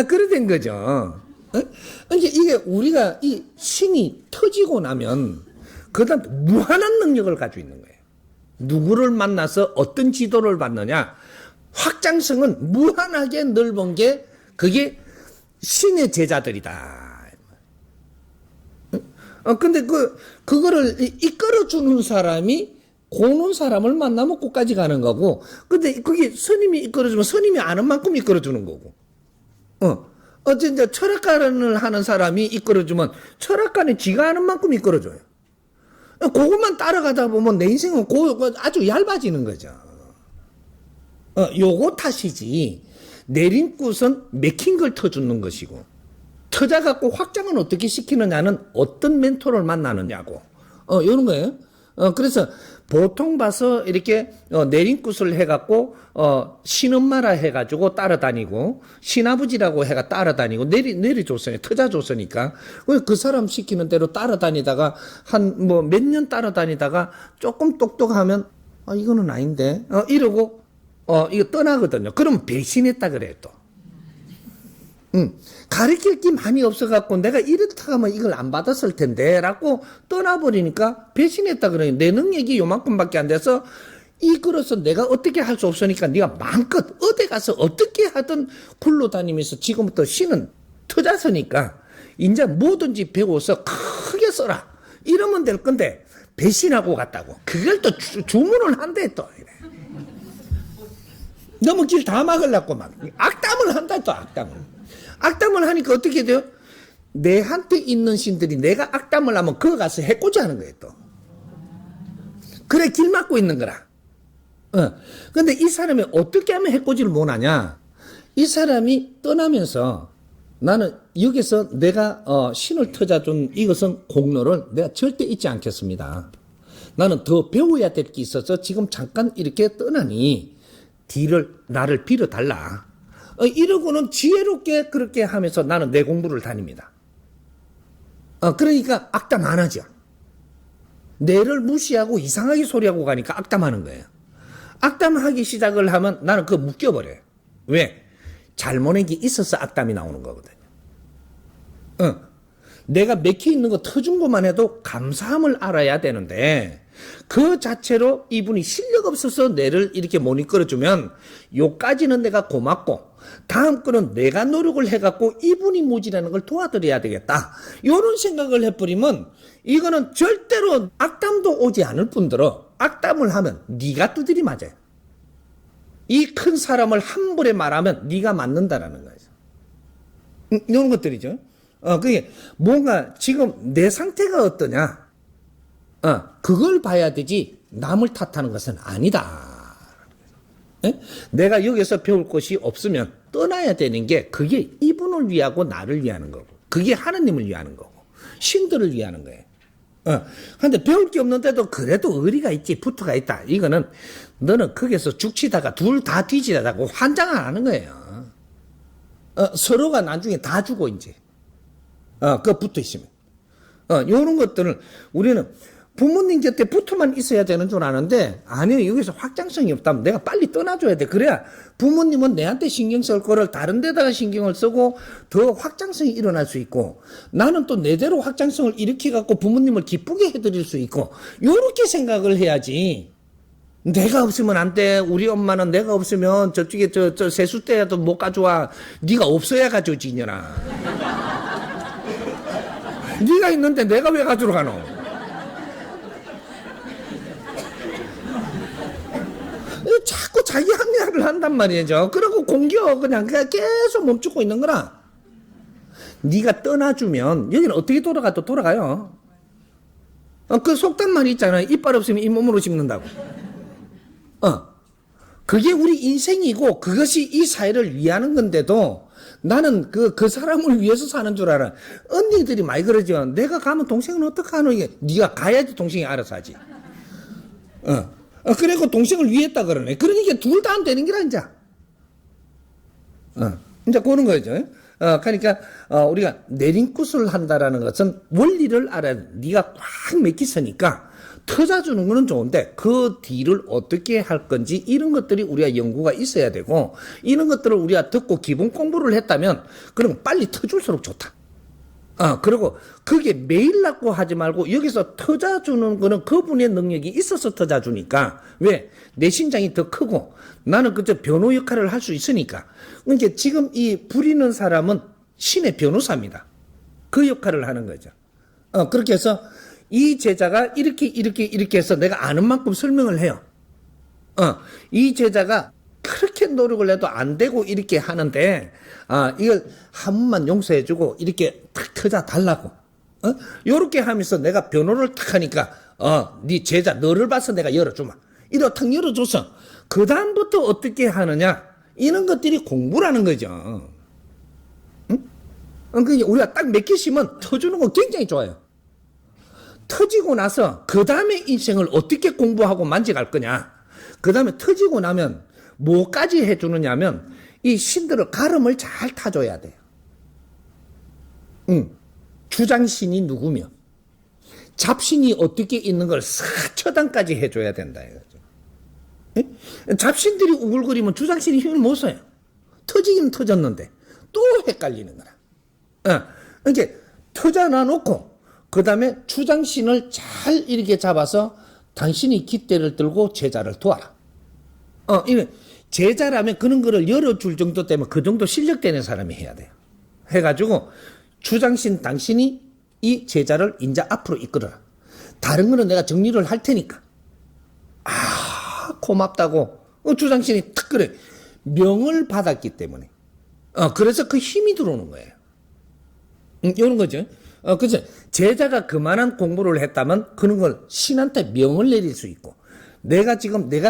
B: 그래 된 거죠. 그러니까 이게 우리가 이 신이 터지고 나면 그다음 무한한 능력을 가지고 있는 거예요. 누구를 만나서 어떤 지도를 받느냐. 확장성은 무한하게 넓은 게 그게 신의 제자들이다. 근데 그거를 이끌어주는 사람이 고는 사람을 만나면 끝까지 가는 거고, 근데 그게 스님이 이끌어주면 스님이 아는 만큼 이끌어주는 거고, 이제 철학관을 하는 사람이 이끌어주면 철학관이 지가 아는 만큼 이끌어줘요. 그것만 따라가다 보면 내 인생은 아주 얇아지는 거죠. 요거 탓이지. 내린 꽃은 맥힌 걸 터주는 것이고, 터져갖고 확장은 어떻게 시키느냐는 어떤 멘토를 만나느냐고. 요런 거예요. 그래서 보통 봐서 이렇게 내린 꽃을 해갖고 신엄마라 해가지고 따라다니고 신아버지라고 해가 따라다니고 내려줬어요. 터져줬으니까 그 사람 시키는 대로 따라다니다가 한 뭐 몇 년 따라다니다가 조금 똑똑하면 이거는 아닌데 이러고 이거 떠나거든요. 그럼 배신했다 그래요 또. 가르칠 게 많이 없어갖고 내가 이렇다 하면 이걸 안 받았을 텐데 라고 떠나버리니까 배신했다 그래요. 내 능력이 요만큼밖에 안 돼서 이끌어서 내가 어떻게 할 수 없으니까 네가 마음껏 어디 가서 어떻게 하든 굴러다니면서 지금부터 신은 터졌으니까 이제 뭐든지 배워서 크게 써라 이러면 될 건데 배신하고 갔다고 그걸 또 주문을 한대 또 이래. 너무 길 다 막으려고 막 악담을 한다 또 악담을 하니까 어떻게 돼요? 내한테 있는 신들이 내가 악담을 하면 그거 가서 해코지 하는 거예요 또. 그래 길 막고 있는 거라. 근데 이 사람이 어떻게 하면 해코지를 못하냐? 이 사람이 떠나면서 나는 여기서 내가 신을 터져준 이것은 공로를 내가 절대 잊지 않겠습니다. 나는 더 배워야 될 게 있어서 지금 잠깐 이렇게 떠나니 뒤를 나를 빌어달라. 이러고는 지혜롭게 그렇게 하면서 나는 내 공부를 다닙니다. 그러니까 악담 안 하죠. 내를 무시하고 이상하게 소리하고 가니까 악담하는 거예요. 악담하기 시작을 하면 나는 그거 묶여버려요. 왜? 잘못한 게 있어서 악담이 나오는 거거든요. 내가 맥혀 있는 거 터준 것만 해도 감사함을 알아야 되는데 그 자체로 이분이 실력 없어서 내를 이렇게 못 이끌어주면 요까지는 내가 고맙고 다음 거는 내가 노력을 해갖고 이분이 모질라는 걸 도와드려야 되겠다. 요런 생각을 해버리면 이거는 절대로 악담도 오지 않을 뿐더러 악담을 하면 네가 두드리 맞아요. 이 큰 사람을 한 번에 말하면 네가 맞는다라는 거죠. 이런 것들이죠. 그게 뭔가 지금 내 상태가 어떠냐? 그걸 봐야 되지 남을 탓하는 것은 아니다. 에? 내가 여기서 배울 것이 없으면 떠나야 되는 게 그게 이분을 위하고 나를 위하는 거고 그게 하나님을 위하는 거고 신들을 위하는 거예요. 근데 배울 게 없는데도 그래도 의리가 있지 붙어가 있다. 이거는 너는 거기서 죽치다가 둘 다 뒤지다고 환장 안 하는 거예요. 서로가 나중에 다 죽어 이제. 그거 붙어 있으면. 요런 것들을 우리는 부모님 곁에 붙어만 있어야 되는 줄 아는데 아니요 여기서 확장성이 없다면 내가 빨리 떠나줘야 돼. 그래야 부모님은 내한테 신경 쓸 거를 다른 데다가 신경을 쓰고 더 확장성이 일어날 수 있고 나는 또 내대로 확장성을 일으켜 갖고 부모님을 기쁘게 해드릴 수 있고 요렇게 생각을 해야지. 내가 없으면 안 돼. 우리 엄마는 내가 없으면 저쪽에 저 세숫대라도 못 가져와. 네가 없어야 가져오지 이년아. 네가 있는데 내가 왜 가지러 가노? 자꾸 자기 합리화를 한단 말이죠. 그리고 공격 그냥 계속 멈추고 있는 거라. 네가 떠나주면 여기는 어떻게 돌아가도 돌아가요. 그 속단 말이 있잖아요. 이빨 없으면 잇몸으로 씹는다고. 그게 우리 인생이고 그것이 이 사회를 위하는 건데도 나는 그 사람을 위해서 사는 줄 알아. 언니들이 많이 그러죠. 내가 가면 동생은 어떡하노? 이게 네가 가야지 동생이 알아서 하지. 그리고 동생을 위했다 그러네. 그러니까 둘 다 안 되는 게 아니자. 이제 그런 거죠. 그러니까 우리가 내림굿을 한다라는 것은 원리를 알아야 돼. 네가 꽉 맥히서니까 터져주는 거는 좋은데 그 뒤를 어떻게 할 건지 이런 것들이 우리가 연구가 있어야 되고 이런 것들을 우리가 듣고 기본 공부를 했다면 그럼 빨리 터줄수록 좋다. 그리고 그게 매일 낳고 하지 말고 여기서 터져주는 거는 그분의 능력이 있어서 터져주니까 왜? 내 심장이 더 크고 나는 그저 변호 역할을 할 수 있으니까. 그러니까 지금 이 부리는 사람은 신의 변호사입니다. 그 역할을 하는 거죠. 그렇게 해서 이 제자가 이렇게 해서 내가 아는 만큼 설명을 해요. 이 제자가 그렇게 노력을 해도 안 되고 이렇게 하는데, 이걸 한 번만 용서해주고 이렇게 탁 터져 달라고. 요렇게 하면서 내가 변호를 탁 하니까, 네 제자 너를 봐서 내가 열어주마. 이렇게 탁 열어줘서, 그다음부터 어떻게 하느냐. 이런 것들이 공부라는 거죠. 응? 그러니까 우리가 딱 몇 개씩은 터주는 거 굉장히 좋아요. 터지고 나서 그 다음에 인생을 어떻게 공부하고 만져갈 거냐. 그 다음에 터지고 나면 뭐까지 해주느냐면 이 신들을 가름을 잘 타줘야 돼요. 주장신이 누구며 잡신이 어떻게 있는 걸 처단까지 해줘야 된다 이거죠. 잡신들이 우글거리면 주장신이 힘을 못 써요. 터지긴 터졌는데 또 헷갈리는 거라. 이렇게 터져놔 놓고 그 다음에 주장신을 잘 이렇게 잡아서 당신이 깃대를 들고 제자를 도와라. 이거 제자라면 그런 거를 열어줄 정도 되면 그 정도 실력 되는 사람이 해야 돼요. 해가지고 주장신 당신이 이 제자를 이제 앞으로 이끌어라. 다른 거는 내가 정리를 할 테니까. 고맙다고. 주장신이 탁 그래. 명을 받았기 때문에. 그래서 그 힘이 들어오는 거예요. 이런 거죠. 그죠? 제자가 그만한 공부를 했다면 그런 걸 신한테 명을 내릴 수 있고 내가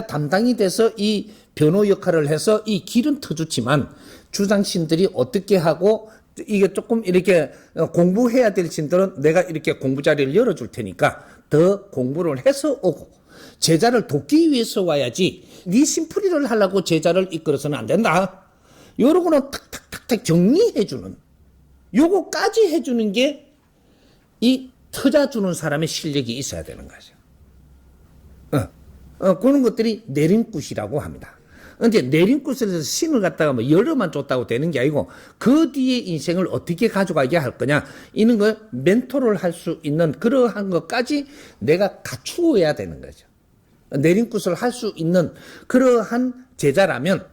B: 담당이 돼서 이 변호 역할을 해서 이 길은 터주지만 주장신들이 어떻게 하고 이게 조금 이렇게 공부해야 될 신들은 내가 이렇게 공부 자리를 열어줄 테니까 더 공부를 해서 오고 제자를 돕기 위해서 와야지 네 심풀이를 하려고 제자를 이끌어서는 안 된다. 요러고는 탁탁탁탁 정리해주는 요거까지 해주는 게 이 터져주는 사람의 실력이 있어야 되는 거죠. 그런 것들이 내림굿이라고 합니다. 근데 내림굿에서 신을 갖다가 뭐 열어만 줬다고 되는 게 아니고 그 뒤에 인생을 어떻게 가져가게 할 거냐 이런 걸 멘토를 할 수 있는 그러한 것까지 내가 갖추어야 되는 거죠. 내림굿을 할 수 있는 그러한 제자라면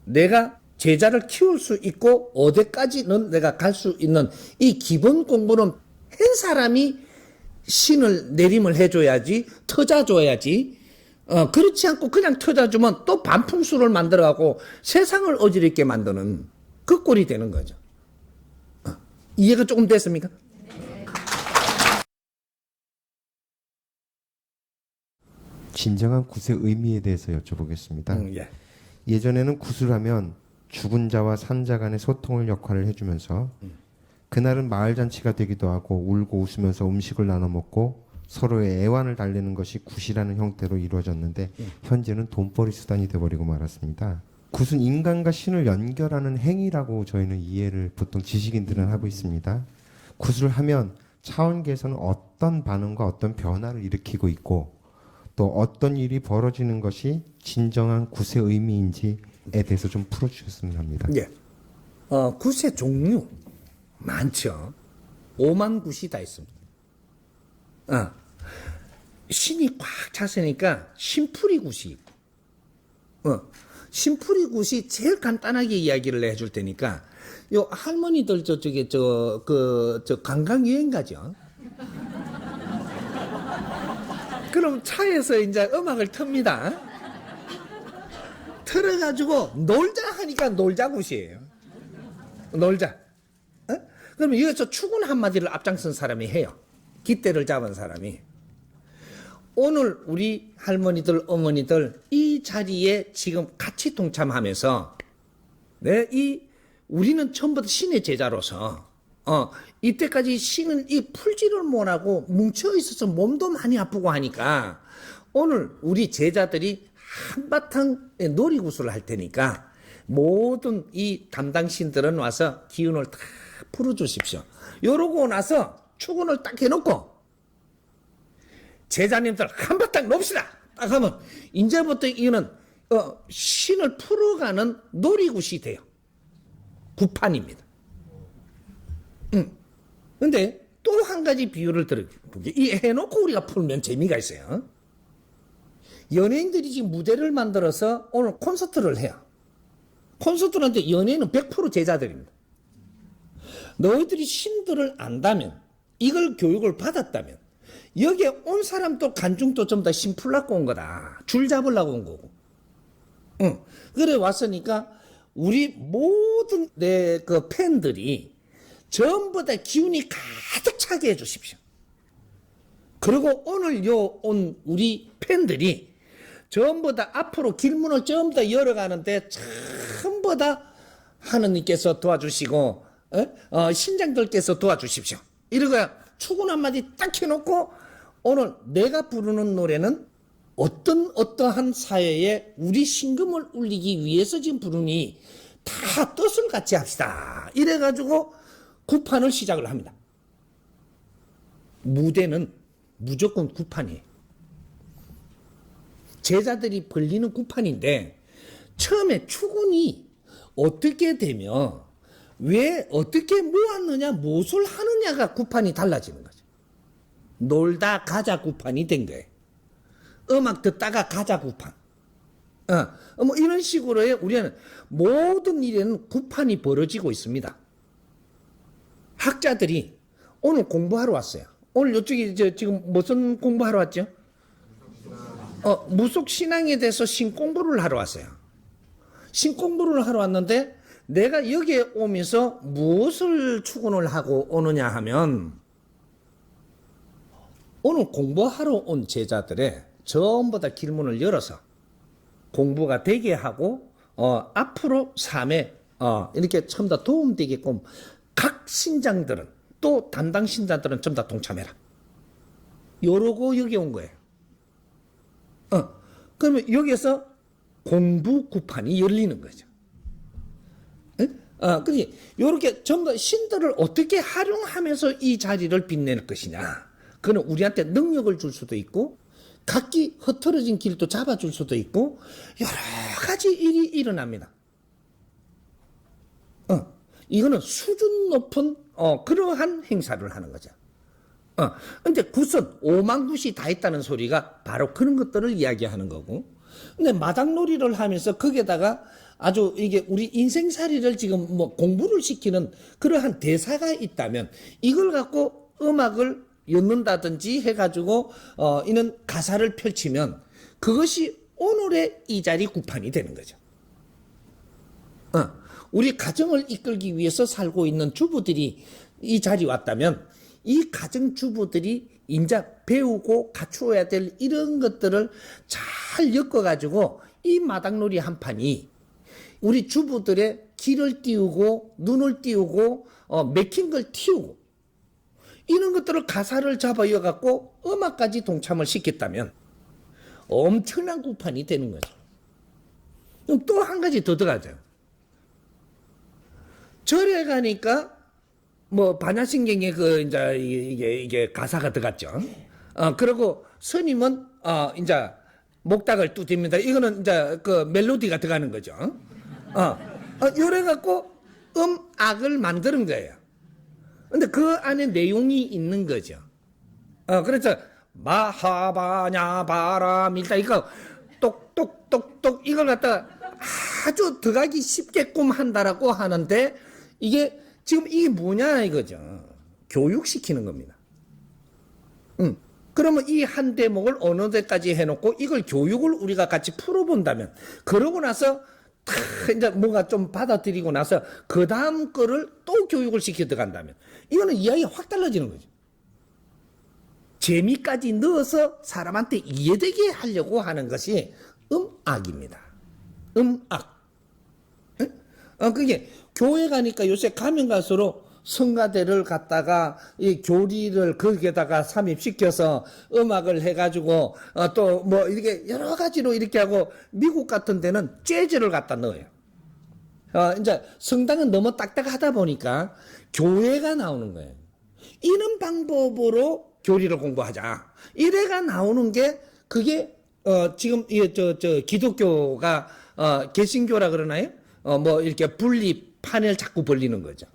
B: 내가 제자를 키울 수 있고 어디까지는 내가 갈 수 있는 이 기본 공부는 한 사람이 신을 내림을 해줘야지 터져줘야지 그렇지 않고 그냥 터져주면 또 반풍수를 만들어가고 세상을 어지럽게 만드는 그 꼴이 되는 거죠. 이해가 조금 됐습니까?
G: 진정한 굿의 의미에 대해서 여쭤보겠습니다.
B: 예.
G: 예전에는 굿을 하면 죽은 자와 산 자 간의 소통을 역할을 해주면서 그날은 마을 잔치가 되기도 하고 울고 웃으면서 음식을 나눠 먹고 서로의 애환을 달래는 것이 굿이라는 형태로 이루어졌는데 현재는 돈벌이 수단이 되어버리고 말았습니다. 굿은 인간과 신을 연결하는 행위라고 저희는 이해를 보통 지식인들은 하고 있습니다. 굿을 하면 차원계에서는 어떤 반응과 어떤 변화를 일으키고 있고 또 어떤 일이 벌어지는 것이 진정한 굿의 의미인지에 대해서 좀 풀어주셨으면 합니다.
B: 예. 굿의 종류 많죠. 5만 굿이 다 있습니다. 신이 꽉 찼으니까 심풀이 굿이 있고, 심풀이 굿이 제일 간단하게 이야기를 해줄 테니까, 요 할머니들 저쪽에 저 관광 여행 가죠. 그럼 차에서 이제 음악을 틉니다. 틀어가지고 놀자 하니까 놀자 굿이에요. 놀자. 그러면 여기서 축은 한마디를 앞장선 사람이 해요. 깃대를 잡은 사람이. 오늘 우리 할머니들, 어머니들 이 자리에 지금 같이 동참하면서 우리는 처음부터 신의 제자로서 이때까지 신은 이 풀지를 못하고 뭉쳐 있어서 몸도 많이 아프고 하니까 오늘 우리 제자들이 한바탕 놀이구슬을 할 테니까 모든 이 담당신들은 와서 기운을 다 풀어주십시오. 이러고 나서 축원을 딱 해놓고 제자님들 한바탕 놉시다. 딱 하면 이제부터 이거는 신을 풀어가는 놀이굿이 돼요. 구판입니다. 근데 또 한 가지 비유를 들어볼게요. 이 해놓고 우리가 풀면 재미가 있어요. 연예인들이 지금 무대를 만들어서 오늘 콘서트를 해요. 콘서트는데 연예인은 100% 제자들입니다. 너희들이 신들을 안다면, 이걸 교육을 받았다면, 여기에 온 사람도 간중도 전부 다 신 풀라고 온 거다. 줄 잡으려고 온 거고. 그래 왔으니까 우리 모든 내 그 팬들이 전부 다 기운이 가득 차게 해주십시오. 그리고 오늘 온 우리 팬들이 전부 다 앞으로 길문을 전부 다 열어가는데 전부 다 하느님께서 도와주시고 신장들께서 도와주십시오. 이러고야 축원 한마디 딱 해놓고 오늘 내가 부르는 노래는 어떠한 사회에 우리 신금을 울리기 위해서 지금 부르니 다 뜻을 같이 합시다. 이래가지고 구판을 시작을 합니다. 무대는 무조건 구판이에요. 제자들이 벌리는 구판인데 처음에 축원이 어떻게 되면 왜 어떻게 모았느냐 무엇을 하느냐가 구판이 달라지는 거죠. 놀다 가자 구판이 된 거예요. 음악 듣다가 가자 구판. 뭐 이런 식으로 우리는 모든 일에는 구판이 벌어지고 있습니다. 학자들이 오늘 공부하러 왔어요. 오늘 이쪽에 지금 무슨 공부하러 왔죠? 무속 신앙에 대해서 신공부를 하러 왔어요. 신공부를 하러 왔는데 내가 여기에 오면서 무엇을 축원을 하고 오느냐 하면 오늘 공부하러 온 제자들의 전부 다 길문을 열어서 공부가 되게 하고 앞으로 삶에 이렇게 전부 다 도움되게끔 각 신장들은 또 담당 신자들은 전부 다 동참해라. 요러고 여기 온 거예요. 그러면 여기에서 공부 구판이 열리는 거죠. 그러니 요렇게 전부 신들을 어떻게 활용하면서 이 자리를 빛낼 것이냐. 그는 우리한테 능력을 줄 수도 있고 각기 흐트러진 길도 잡아줄 수도 있고 여러 가지 일이 일어납니다. 이거는 수준 높은 그러한 행사를 하는 거죠. 근데 굿은 5만 굿이 다 있다는 소리가 바로 그런 것들을 이야기하는 거고. 근데 마당놀이를 하면서 거기에다가 아주 이게 우리 인생살이를 지금 뭐 공부를 시키는 그러한 대사가 있다면 이걸 갖고 음악을 엮는다든지 해가지고 이는 가사를 펼치면 그것이 오늘의 이 자리 구판이 되는 거죠. 우리 가정을 이끌기 위해서 살고 있는 주부들이 이 자리에 왔다면 이 가정주부들이 인자 배우고 갖추어야 될 이런 것들을 잘 엮어가지고 이 마당놀이 한 판이 우리 주부들의 길을 띄우고 눈을 띄우고 맥힌 걸 틔우고 이런 것들을 가사를 잡아 이어갖고 음악까지 동참을 시켰다면 엄청난 구판이 되는 거죠. 또 한 가지 더 들어가죠. 절에 가니까 뭐 반야신경에 이게 가사가 들어갔죠. 그리고 스님은 이제 목닥을 두드립니다. 이거는 이제 그 멜로디가 들어가는 거죠. 요래 갖고 음악을 만드는 거예요. 근데 그 안에 내용이 있는 거죠. 그래서 마하바냐 바라밀다 이거 똑똑똑똑 이걸 갖다가 아주 들어가기 쉽게끔 한다라고 하는데 이게 지금 이게 뭐냐 이거죠. 교육시키는 겁니다. 그러면 이 한 대목을 어느 데까지 해놓고 이걸 교육을 우리가 같이 풀어본다면 그러고 나서 이제 뭔가 좀 받아들이고 나서 그 다음 거를 또 교육을 시켜 들어간다면 이거는 이야기가 확 달라지는 거죠. 재미까지 넣어서 사람한테 이해되게 하려고 하는 것이 음악입니다. 음악. 그게 교회 가니까 요새 가면 갈수록 성가대를 갖다가 이 교리를 거기에다가 삽입시켜서 음악을 해가지고 또 뭐 이렇게 여러 가지로 이렇게 하고 미국 같은 데는 재즈를 갖다 넣어요. 이제 성당은 너무 딱딱하다 보니까 교회가 나오는 거예요. 이런 방법으로 교리를 공부하자. 이래가 나오는 게 그게 지금 기독교가 개신교라 그러나요? 뭐 이렇게 분리판을 자꾸 벌리는 거죠.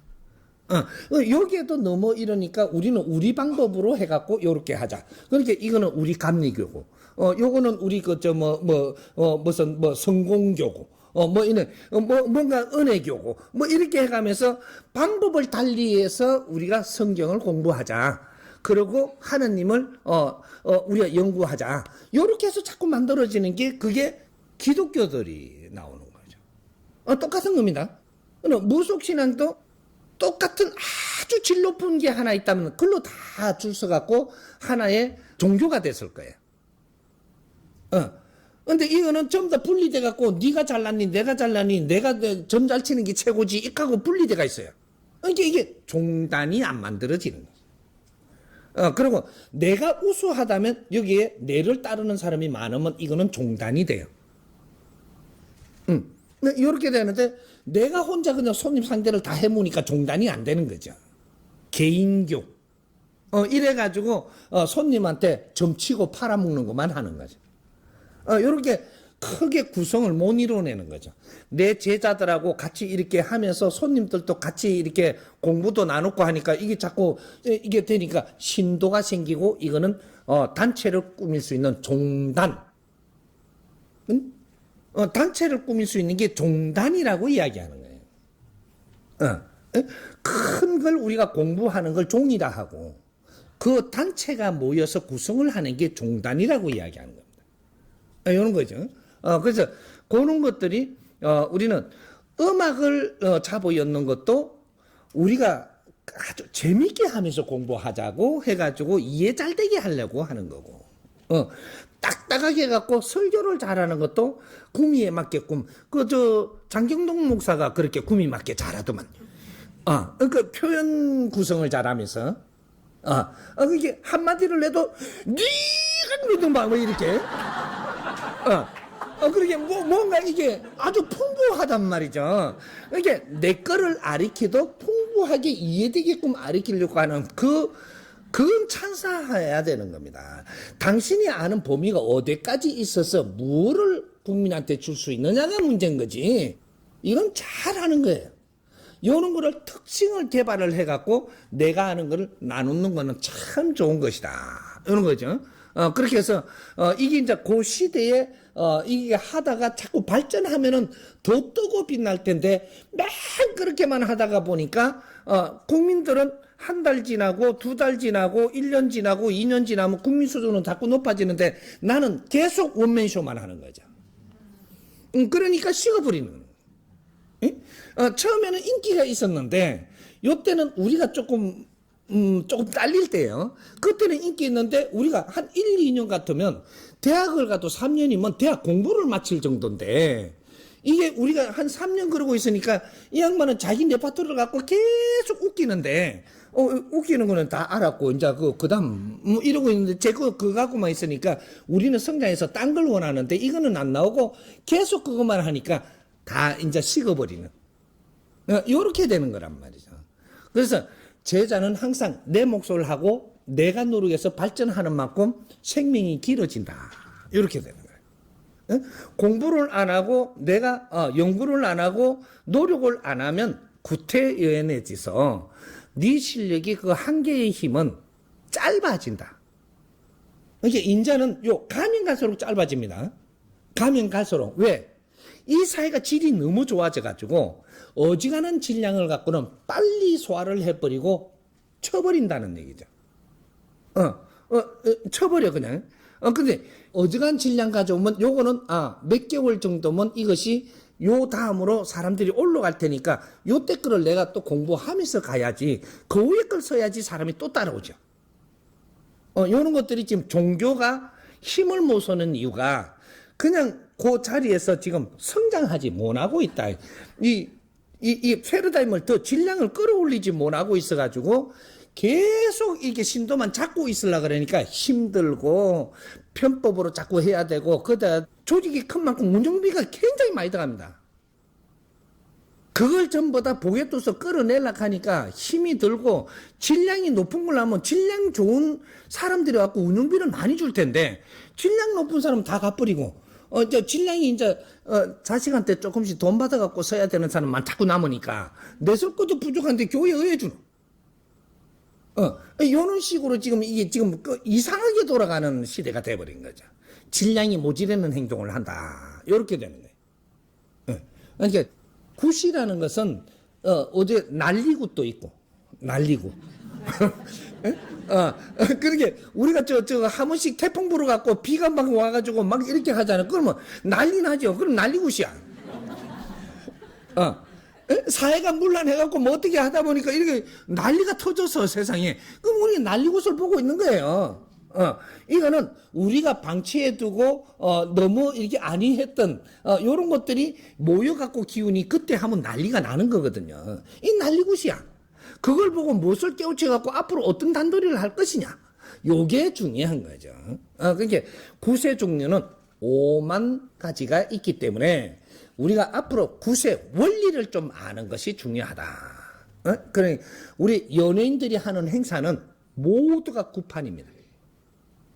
B: 여기에도 너무 이러니까 우리는 우리 방법으로 해갖고 요렇게 하자. 그러니까 이거는 우리 감리교고, 요거는 우리 무슨 성공교고, 뭔가 은혜교고, 이렇게 해가면서 방법을 달리해서 우리가 성경을 공부하자. 그리고 하나님을, 우리가 연구하자. 요렇게 해서 자꾸 만들어지는 게 그게 기독교들이 나오는 거죠. 똑같은 겁니다. 무속신앙도 똑같은 아주 질 높은 게 하나 있다면 그걸로 다 줄 서갖고 하나의 종교가 됐을 거예요. 근데 이거는 전부 다 분리돼 갖고 네가 잘났니 내가 잘났니 내가 점 잘 치는 게 최고지 이까고 분리돼가 있어요. 그러니까 이게 종단이 안 만들어지는 거예요. 그리고 내가 우수하다면 여기에 내를 따르는 사람이 많으면 이거는 종단이 돼요. 이렇게 되는데 내가 혼자 그냥 손님 상대를 다 해무니까 종단이 안 되는 거죠. 개인교. 이래가지고 손님한테 점치고 팔아먹는 것만 하는 거죠. 이렇게 크게 구성을 못 이뤄내는 거죠. 내 제자들하고 같이 이렇게 하면서 손님들도 같이 이렇게 공부도 나누고 하니까 이게 자꾸 이게 되니까 신도가 생기고 이거는 단체를 꾸밀 수 있는 종단. 단체를 꾸밀 수 있는 게 종단이라고 이야기하는 거예요. 큰 걸 우리가 공부하는 걸 종이라 하고 그 단체가 모여서 구성을 하는 게 종단이라고 이야기하는 겁니다. 이런 거죠. 그래서 그런 것들이 우리는 음악을 잡아 엮는 것도 우리가 아주 재밌게 하면서 공부하자고 해가지고 이해 잘 되게 하려고 하는 거고 딱딱하게 해갖고 설교를 잘하는 것도 구미에 맞게끔 장경동 목사가 그렇게 구미 맞게 잘하더만. 그러니까 표현 구성을 잘하면서 그게 한마디를 내도 네가 믿은 봐 이렇게 그렇게 뭔가 이게 아주 풍부하단 말이죠. 이게 내 거를 아리키도 풍부하게 이해되게끔 아리키려고 하는 그건 찬사해야 되는 겁니다. 당신이 아는 범위가 어디까지 있어서 뭐를 국민한테 줄 수 있느냐가 문제인 거지. 이건 잘하는 거예요. 이런 거를 특징을 개발을 해갖고 내가 아는 거를 나누는 거는 참 좋은 것이다. 이런 거죠. 그렇게 해서 이게 이제 그 시대에 이게 하다가 자꾸 발전하면은 더 뜨고 빛날 텐데 맨 그렇게만 하다가 보니까 국민들은 한 달 지나고 2달 지나고 1년 지나고 2년 지나면 국민 수준은 자꾸 높아지는데 나는 계속 원맨쇼만 하는 거죠. 그러니까 식어버리는 거예요. 처음에는 인기가 있었는데 요때는 우리가 조금 딸릴 때예요. 그때는 인기 있는데 우리가 한 1, 2년 같으면 대학을 가도 3년이면 대학 공부를 마칠 정도인데 이게 우리가 한 3년 그러고 있으니까 이 양반은 자기 레파토리를 갖고 계속 웃기는데 웃기는 거는 다 알았고 이제 그다음 이러고 있는데 그거 갖고만 있으니까 우리는 성장해서 딴 걸 원하는데 이거는 안 나오고 계속 그것만 하니까 다 이제 식어버리는 요렇게 되는 거란 말이죠. 그래서 제자는 항상 내 몫을 하고 내가 노력해서 발전하는 만큼 생명이 길어진다. 이렇게 되는 거예요. 공부를 안 하고 내가 연구를 안 하고 노력을 안 하면 구태여행해져서 네 실력이 그 한계의 힘은 짧아진다. 이게 인자는 가면 갈수록 짧아집니다. 가면 갈수록 왜? 이 사회가 질이 너무 좋아져가지고 어지간한 질량을 갖고는 빨리 소화를 해버리고 쳐버린다는 얘기죠. 쳐버려 그냥. 근데 어지간한 질량 가져오면 요거는 몇 개월 정도면 이것이 요 다음으로 사람들이 올라갈 테니까 요때 거를 내가 또 공부하면서 가야지 그 위에 걸 써야지 사람이 또 따라오죠. 요런 것들이 지금 종교가 힘을 못 쓰는 이유가 그냥 그 자리에서 지금 성장하지 못하고 있다. 이 패러다임을 더 질량을 끌어올리지 못하고 있어가지고 계속 이게 신도만 잡고 있으려고 그러니까 힘들고 편법으로 자꾸 해야 되고 그다 조직이 큰 만큼 운영비가 굉장히 많이 들어갑니다. 그걸 전부 다 보게 둬서 끌어내려고 하니까 힘이 들고 질량이 높은 걸 하면 질량 좋은 사람들이 갖고 운영비를 많이 줄 텐데 질량 높은 사람 다 갚버리고 저 질량이 이제 자식한테 조금씩 돈 받아갖고 써야 되는 사람만 자꾸 남으니까 내설 것도 부족한데 교회에 의해주노. 이런 식으로 지금 이게 지금 이상하게 돌아가는 시대가 돼버린 거죠. 질량이 모자라는 행동을 한다. 이렇게 되는 거예요. 그러니까 굿이라는 것은 어제 난리굿도 있고 난리굿. 그러게 우리가 저 한 번씩 태풍 불어갖고 비가 막 와가지고 막 이렇게 하잖아요. 그러면 난리 나죠. 그럼 난리굿이야. 사회가 문란해갖고 뭐 어떻게 하다 보니까 이렇게 난리가 터져서 세상에. 그럼 우리 난리굿을 보고 있는 거예요. 이거는 우리가 방치해두고 너무 이렇게 안이했던 요런 것들이 모여갖고 기운이 그때 하면 난리가 나는 거거든요. 이 난리굿이야. 그걸 보고 무엇을 깨우쳐갖고 앞으로 어떤 단도리를 할 것이냐. 요게 중요한 거죠. 그러니까 굿의 종류는 5만 가지가 있기 때문에 우리가 앞으로 굿의 원리를 좀 아는 것이 중요하다. 그러니까 우리 연예인들이 하는 행사는 모두가 굿판입니다.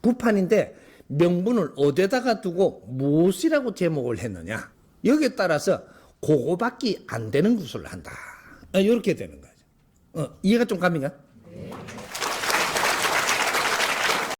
B: 굿판인데 명분을 어디다가 두고 무엇이라고 제목을 했느냐. 여기에 따라서 그거밖에 안 되는 굿을 한다. 이렇게 되는 거죠. 이해가 좀 갑니까?